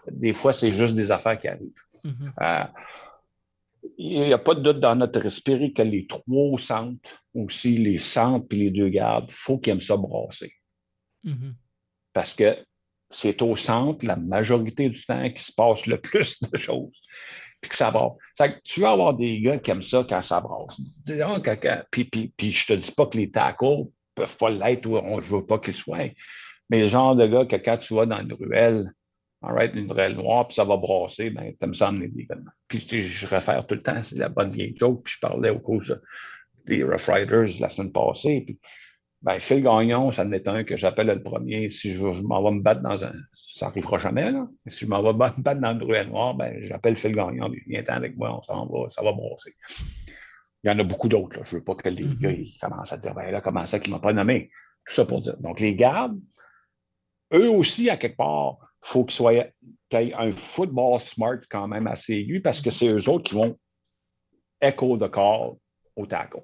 Des fois, c'est juste des affaires qui arrivent. Mhm. Euh, il n'y a pas de doute dans notre esprit que les trois centres, aussi les centres puis les 2 gardes, il faut qu'ils aiment ça brasser. Mhm. Parce que c'est au centre, la majorité du temps, qu'il se passe le plus de choses. Puis que ça brasse. Tu vas avoir des gars qui aiment ça quand ça brasse. Puis je te dis pas que les tackles ne peuvent pas l'être ou on ne veut pas qu'ils soient. Mais le genre de gars que quand tu vas dans une ruelle, une ruelle noire, puis ça va brasser, ben, t'aimes ça amener des gars. Puis je réfère tout le temps, c'est la bonne vieille joke, puis je parlais au cours des Rough Riders la semaine passée, puis ben, Phil Gagnon, ça en est un que j'appelle le premier. Si je m'en vais me battre dans un. Ça n'arrivera jamais, là. Mais si je m'en vais me battre dans le ruelle noire, ben, j'appelle Phil Gagnon. Viens-t'en avec moi, on s'en va, ça va brasser. Il y en a beaucoup d'autres, là. Je ne veux pas que les gars ils commencent à dire, ben là, comment ça qu'il ne m'a pas nommé? Tout ça pour dire. Donc, les gardes, eux aussi, à quelque part, il faut qu'ils aient un football smart quand même assez aigu parce que c'est eux autres qui vont echo the call au tackle.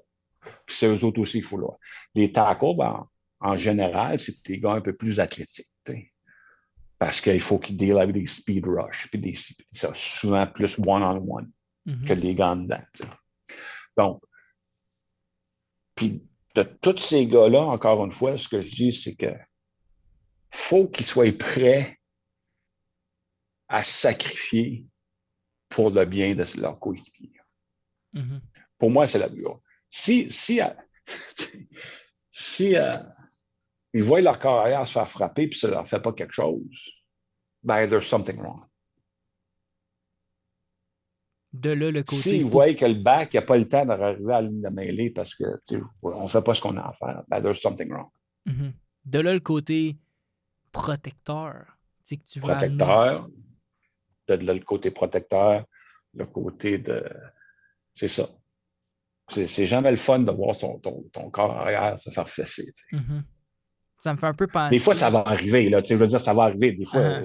Puis c'est eux autres aussi, il faut là. Les tackles, ben, en général, c'est des gars un peu plus athlétiques. Parce qu'il faut qu'ils deal avec des speed rush, puis ça, souvent plus one-on-one que les gars dedans. T'sais. Donc, puis de tous ces gars-là, encore une fois, ce que je dis, c'est que faut qu'ils soient prêts à sacrifier pour le bien de leur coéquipier. Mhm. Pour moi, c'est la plus haute. Si ils voient leur carrière se faire frapper puis ça ne leur fait pas quelque chose, ben, there's something wrong. De là, le côté S'ils faut. voient que le back n'a pas le temps d'arriver à la ligne de mêlée parce que on ne fait pas ce qu'on a à faire, ben, there's something wrong. Mhm. De là, le côté protecteur. Tu sais, que tu veux amener. Protecteur, de là, le côté protecteur, le côté de. C'est ça. C'est jamais le fun de voir ton corps arrière se faire fesser. Mhm. Ça me fait un peu Des fois, penser. ça va arriver. Là, je veux dire, ça va arriver. Des fois,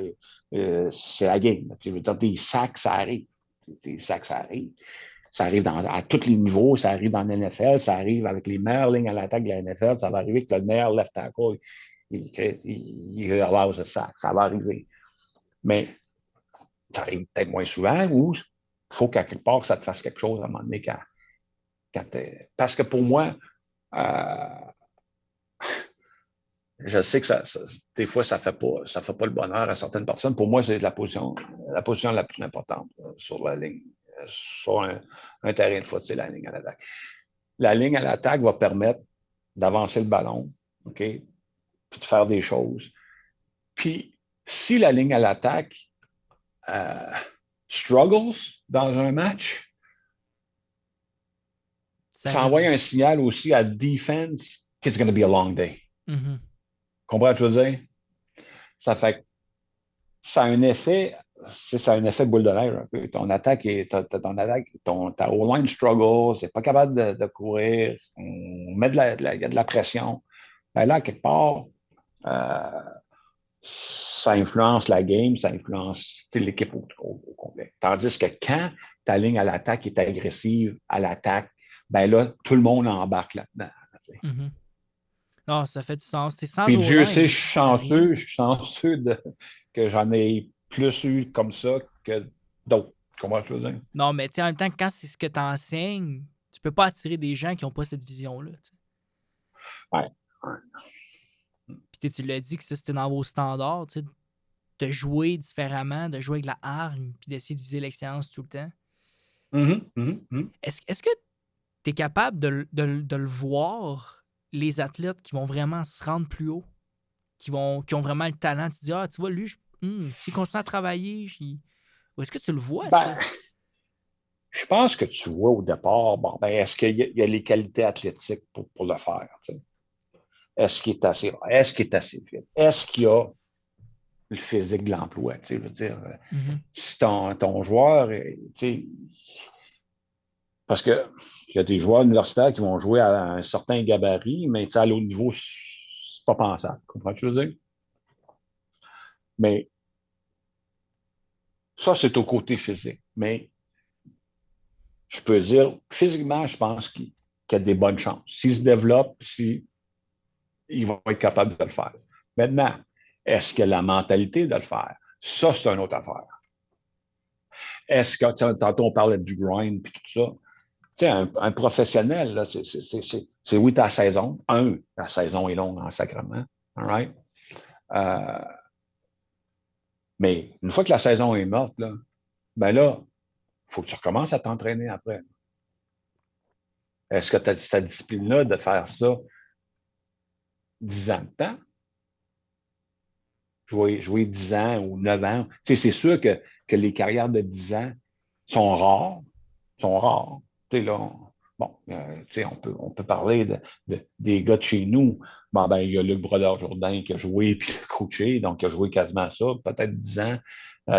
Uh-huh. c'est la game. Je veux dire, des sacs, ça arrive. Des sacs, ça arrive. Ça arrive à tous les niveaux, ça arrive dans la NFL, ça arrive avec les meilleures lignes à l'attaque de la NFL, ça va arriver que le meilleur left tackle, il relâche le sac, ça va arriver. Mais ça arrive peut-être moins souvent ou il faut qu'à quelque part, ça te fasse quelque chose à un moment donné parce que pour moi, euh, je sais que des fois, ça fait pas le bonheur à certaines personnes. Pour moi, c'est la position la plus importante sur la ligne, sur un terrain de foot, c'est la ligne à l'attaque. La ligne à l'attaque va permettre d'avancer le ballon, OK, puis de faire des choses. Puis, si la ligne à l'attaque struggles dans un match, ça envoie un signal aussi à la defense qu'it's going to be a long day. Mm-hmm. Comprends ce que je veux dire? Ça fait que ça a un effet, ça a un effet boule de neige un peu. Ton attaque, ta O-line struggle, c'est pas capable de courir, on met il y a de la pression. Ben là, quelque part, ça influence la game, ça influence l'équipe au complet. Tandis que quand ta ligne à l'attaque est agressive à l'attaque, ben là, tout le monde embarque là-dedans. Mm-hmm. Non, ça fait du sens. T'es sans Puis Dieu sait, O-line. je suis chanceux que j'en ai plus eu comme ça que d'autres. Comment tu veux dire? Non, mais en même temps, quand c'est ce que tu enseignes, tu peux pas attirer des gens qui n'ont pas cette vision-là. Ouais. Puis tu l'as dit que ça, c'était dans vos standards, de jouer différemment, de jouer avec la hargne, puis d'essayer de viser l'excellence tout le temps. Est-ce que tu es capable de le voir, les athlètes qui vont vraiment se rendre plus haut, qui ont vraiment le talent? Tu dis, ah, tu vois, lui, s'il continue à travailler, ou est-ce que tu le vois, ça? Je pense que tu vois au départ, bon, ben, est-ce qu'il y a les qualités athlétiques pour le faire? T'sais? Est-ce qu'il est assez vite? Est-ce qu'il y a le physique de l'emploi? Je veux dire, si ton joueur, parce qu'il y a des joueurs universitaires qui vont jouer à un certain gabarit, mais à l'autre niveau, c'est pas pensable. Comprends-tu ce que je veux dire? Mais ça, c'est au côté physique. Mais je peux dire, physiquement, je pense qu'il a des bonnes chances. S'il se développe, il va être capable de le faire. Maintenant, est-ce qu'il a la mentalité de le faire? Ça, c'est une autre affaire. Est-ce que, tantôt, on parlait du grind et tout ça. Tu sais, un professionnel, là, c'est oui, ta saison. La saison est longue en sacrement. All right? Mais une fois que la saison est morte, là, ben là, il faut que tu recommences à t'entraîner après. Est-ce que tu as cette discipline-là de faire ça 10 ans de temps? Jouer 10 ans ou 9 ans. Tu sais, c'est sûr que les carrières de 10 ans sont rares. Tu sais, là, bon, tu sais, on peut parler des gars de chez nous. Bon, ben, il y a Luc Brodeur-Jourdain qui a joué puis qui a coaché, donc il a joué quasiment ça, peut-être 10 ans.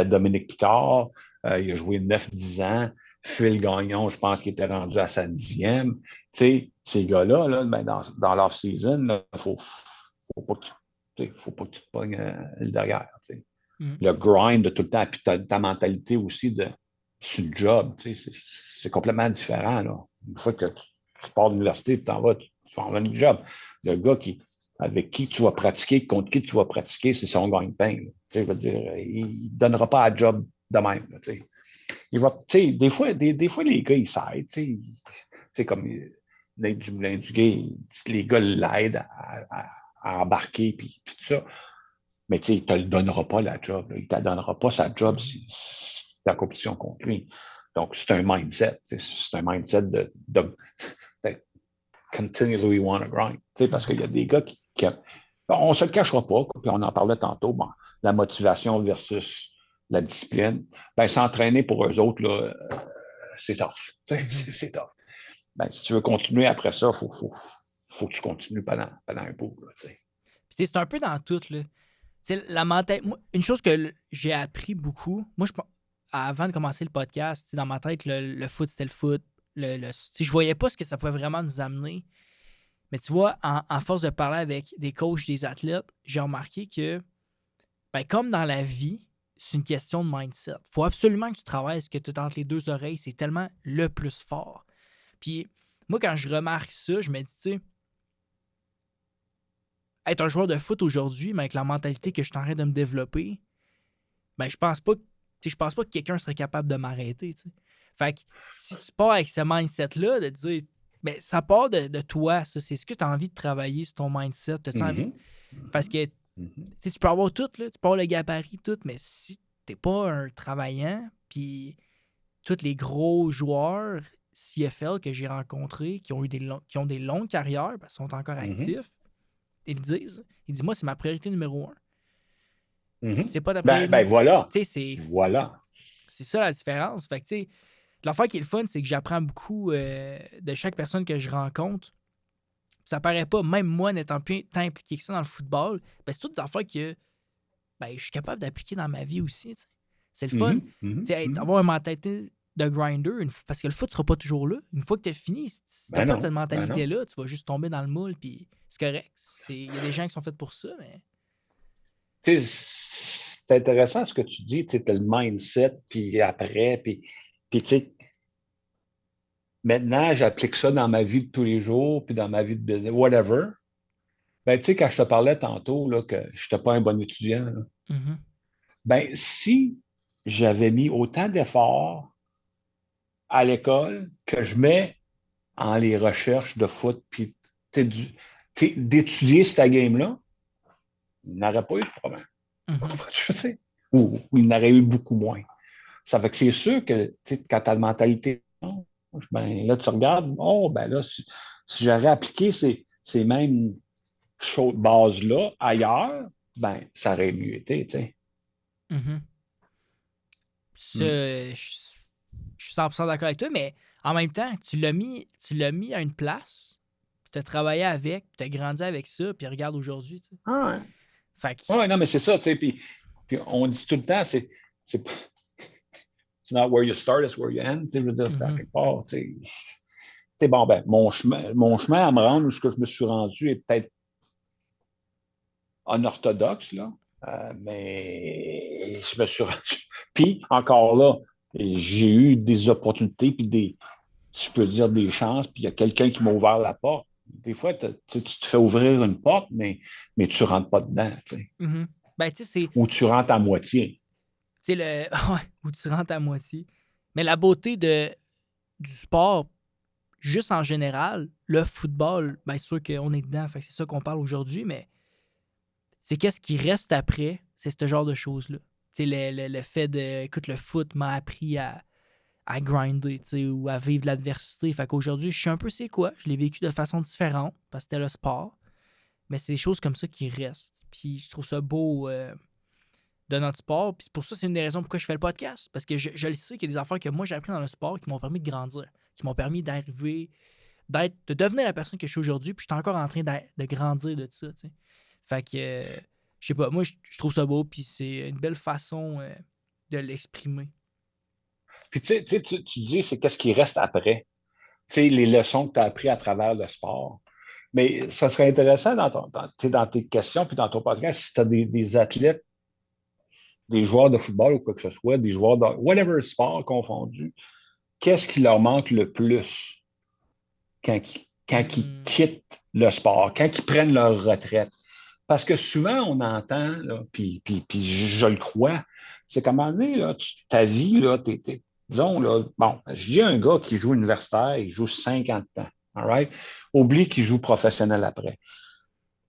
Dominique Picard, il a joué 9-10 ans. Phil Gagnon, je pense qu'il était rendu à sa 10e. Tu sais, ces gars-là, là, ben, dans l'off-season, il faut pas que tu te pognes le derrière. Le grind de tout le temps, puis ta mentalité aussi sur le job, c'est complètement différent. Là. Une fois que tu pars de l'université, tu t'en vas, tu vas en venir du job. Le gars avec qui tu vas pratiquer, contre qui tu vas pratiquer, c'est son gagne-pain. Il ne donnera pas un job de même. Là, il va, des fois, les gars, ils s'aident. Comme Nate Dumoulin-Duguay, les gars l'aident à embarquer, puis tout ça. Mais il ne te le donnera pas, la job. Là. Il ne te donnera pas sa job si tu es en compétition contre lui. Donc, c'est un mindset. C'est un mindset de continually want to grind. Parce qu'il y a des gars on ne se le cachera pas, puis on en parlait tantôt, bon, la motivation versus la discipline. Ben, s'entraîner pour eux autres, là, c'est tough. C'est tough. Ben, si tu veux continuer après ça, il faut que tu continues pendant un bout. Là, c'est un peu dans tout. Là. La mentalité, une chose que j'ai appris beaucoup, moi, avant de commencer le podcast, dans ma tête, le foot, c'était le foot. Je voyais pas ce que ça pouvait vraiment nous amener. Mais tu vois, en force de parler avec des coachs, des athlètes, j'ai remarqué que, ben, comme dans la vie, c'est une question de mindset. Faut absolument que tu travailles ce que tu as entre les deux oreilles. C'est tellement le plus fort. Puis moi, quand je remarque ça, je me dis, tu sais, être un joueur de foot aujourd'hui, mais avec la mentalité que je suis en train de me développer, ben je pense pas que je pense pas que quelqu'un serait capable de m'arrêter. Tu sais. Fait que si tu pars avec ce mindset-là, de te dire, ben, ça part de toi, ça. C'est ce que tu as envie de travailler sur ton mindset. As-tu envie? Mhm. Parce que Mhm. tu peux avoir tout, là, tu peux avoir le gabarit, tout, mais si t'es pas un travaillant, puis tous les gros joueurs CFL que j'ai rencontrés, qui ont eu qui ont des longues carrières, parce qu'ils sont encore Mhm. actifs, ils le disent. Ils disent, moi, c'est ma priorité numéro un. Si Mhm. c'est pas ta Ben priorité, voilà. tu sais, c'est Voilà. c'est ça la différence. Fait que, tu sais, l'affaire qui est le fun, c'est que j'apprends beaucoup de chaque personne que je rencontre. Ça paraît pas, même moi n'étant plus tant impliqué que ça dans le football, ben, c'est toutes des affaires que ben, je suis capable d'appliquer dans ma vie aussi. Tu sais. C'est le fun. Tu Mhm. Mhm. sais, Mhm. avoir une mentalité de grinder, parce que le foot ne sera pas toujours là. Une fois que tu as fini, si tu n'as Ben pas non. cette Ben non. mentalité-là, tu vas juste tomber dans le moule, puis c'est correct. Il y a des gens qui sont faits pour ça, mais. Tu sais, c'est intéressant ce que tu dis, tu sais, t'as le mindset, puis après, puis tu sais, maintenant, j'applique ça dans ma vie de tous les jours, puis dans ma vie de whatever. Ben, tu sais, quand je te parlais tantôt, là, que je n'étais pas un bon étudiant, là, Mhm, ben, si j'avais mis autant d'efforts à l'école que je mets en les recherches de foot, puis tu sais, d'étudier cette game-là, il n'aurait pas eu de problème. mhm, Je sais. Ou il n'aurait eu beaucoup moins. Ça fait que c'est sûr que quand tu as la mentalité, ben, là, tu regardes, oh, ben là, si j'aurais appliqué ces mêmes bases-là ailleurs, ben, ça aurait mieux été, tu sais. mhm. Mm. Je suis 100% d'accord avec toi, mais en même temps, tu l'as mis à une place, puis tu as travaillé avec, puis tu as grandi avec ça, puis regarde aujourd'hui. Tu sais. Ah Fait que. ouais. Ouais, non, mais c'est ça, tu sais. Puis on dit tout le temps, c'est it's not where you start, it's where you end. Tu sais, je veux dire, c'est à Mhm, quelque part, tu sais. Tu sais, bon, ben, mon chemin à me rendre où ce que je me suis rendu est peut-être unorthodoxe, là. Mais je me suis rendu. Puis, encore là, j'ai eu des opportunités, puis si je peux dire, des chances, puis il y a quelqu'un qui m'a ouvert la porte. Des fois, tu te fais ouvrir une porte, mais tu ne rentres pas dedans, tu sais. mhm. Ben, tu sais, Ou tu rentres à moitié. tu sais, ouais, où tu rentres à moitié. Mais la beauté du sport, juste en général, le football, ben, c'est sûr qu'on est dedans, fait que c'est ça qu'on parle aujourd'hui, mais c'est qu'est-ce qui reste après, c'est ce genre de choses-là. Tu sais, le fait de. Écoute, le foot m'a appris à grinder, tu sais, ou à vivre l'adversité. Fait qu'aujourd'hui, je suis un peu c'est quoi. Je l'ai vécu de façon différente parce que c'était le sport. Mais c'est des choses comme ça qui restent. Puis je trouve ça beau de notre sport. Puis pour ça, c'est une des raisons pourquoi je fais le podcast. Parce que je le sais qu'il y a des affaires que moi j'ai appris dans le sport qui m'ont permis de grandir, qui m'ont permis d'arriver, de devenir la personne que je suis aujourd'hui. Puis je suis encore en train de grandir de ça, tu sais. Fait que, je sais pas, moi je trouve ça beau. Puis c'est une belle façon de l'exprimer. Puis tu dis, c'est qu'est-ce qui reste après. Tu sais, les leçons que tu as apprises à travers le sport. Mais ça serait intéressant dans tes questions puis dans ton podcast, si tu as des athlètes, des joueurs de football ou quoi que ce soit, des joueurs de whatever sport confondu, qu'est-ce qui leur manque le plus quand ils Hmm. quittent le sport, quand ils prennent leur retraite? Parce que souvent, on entend, là, puis je le crois, c'est qu'à un moment donné, là, ta vie, là, disons, là, bon, je dis un gars qui joue universitaire, il joue 50 ans, all right? Oublie qu'il joue professionnel après.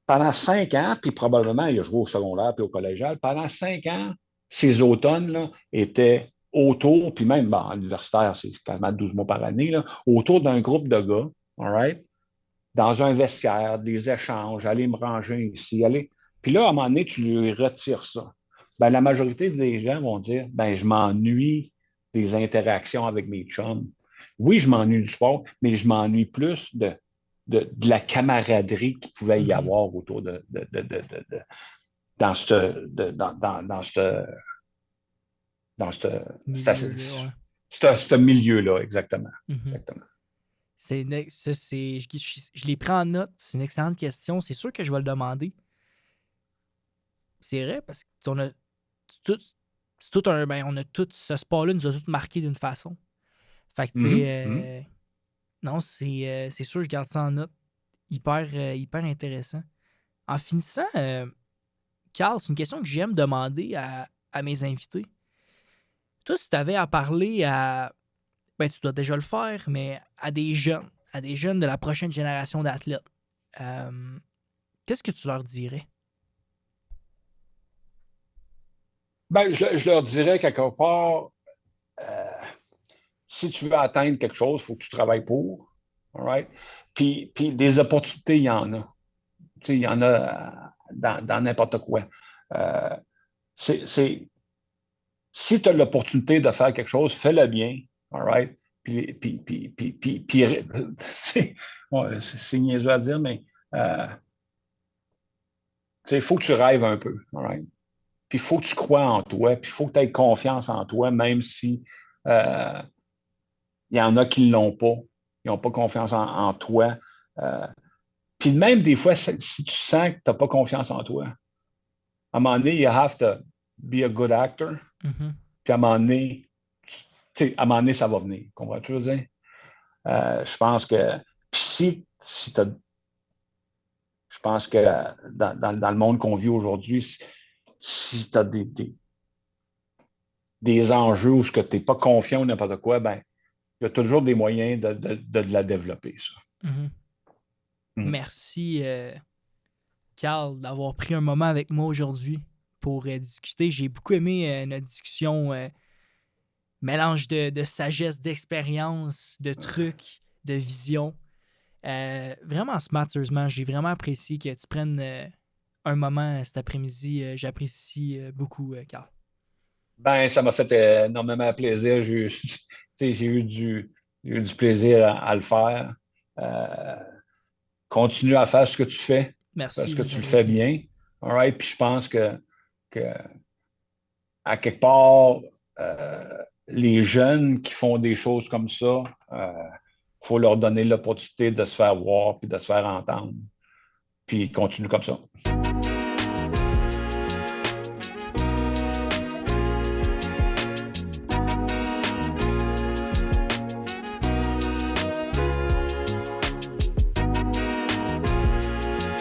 Pendant 5 ans, puis probablement, il a joué au secondaire puis au collégial, pendant 5 ans, ces automnes là, étaient autour, puis même bon, à l'universitaire, c'est quand même 12 mois par année, là, autour d'un groupe de gars, all right? Dans un vestiaire, des échanges, aller me ranger ici, aller. Puis là, à un moment donné, tu lui retires ça. Ben, la majorité des gens vont dire ben, je m'ennuie des interactions avec mes chums. Oui, je m'ennuie du sport, mais je m'ennuie plus de la camaraderie qu'il pouvait y Mhm. avoir autour dans ce Milieu, là, ouais. milieu-là, exactement. Mhm. Exactement. Ça, je l'ai pris en note. C'est une excellente question. C'est sûr que je vais le demander. C'est vrai parce qu'on a tout. c'est tout un. Ben, on a tout. Ce sport-là nous a tous marqué d'une façon. Fait que, tu sais, non, c'est sûr, je garde ça en note. Hyper intéressant. En finissant, Carl, c'est une question que j'aime demander à mes invités. Toi, si tu avais à parler à. Ben, tu dois déjà le faire, mais à des jeunes de la prochaine génération d'athlètes, qu'est-ce que tu leur dirais? Ben, je leur dirais quelque part, euh, si tu veux atteindre quelque chose, il faut que tu travailles pour. All right? Puis des opportunités, il y en a. Tu sais, il y en a dans n'importe quoi. Euh, si tu as l'opportunité de faire quelque chose, fais-le bien. All right? C'est niaiseux à dire, mais il faut que tu rêves un peu. All right? Puis il faut que tu crois en toi, puis il faut que tu aies confiance en toi, même si euh, il y en a qui ne l'ont pas. Ils n'ont pas confiance en toi. Euh, Puis même des fois, si tu sens que tu n'as pas confiance en toi, à un moment donné, you have to be a good actor. Mm-hmm. Puis à un moment donné, à un moment donné, ça va venir. Comprends-tu, je veux dire? Je pense que si je pense que dans le monde qu'on vit aujourd'hui, si tu as des enjeux où tu n'es pas confiant ou n'importe quoi, ben, il y a toujours des moyens de la développer, ça. Mm-hmm. Mm. Merci, Carl, d'avoir pris un moment avec moi aujourd'hui pour discuter. J'ai beaucoup aimé notre discussion, mélange de sagesse, d'expérience, de trucs, de vision. Vraiment smart, sérieusement. J'ai vraiment apprécié que tu prennes un moment cet après-midi. J'apprécie beaucoup, Carl. Ben, ça m'a fait énormément plaisir. J'ai eu du plaisir à le faire. Euh, Continue à faire ce que tu fais parce que Merci, tu le fais j'apprécie. bien. All right? Puis je pense que à quelque part, les jeunes qui font des choses comme ça, il faut leur donner l'opportunité de se faire voir puis de se faire entendre. Puis continue comme ça.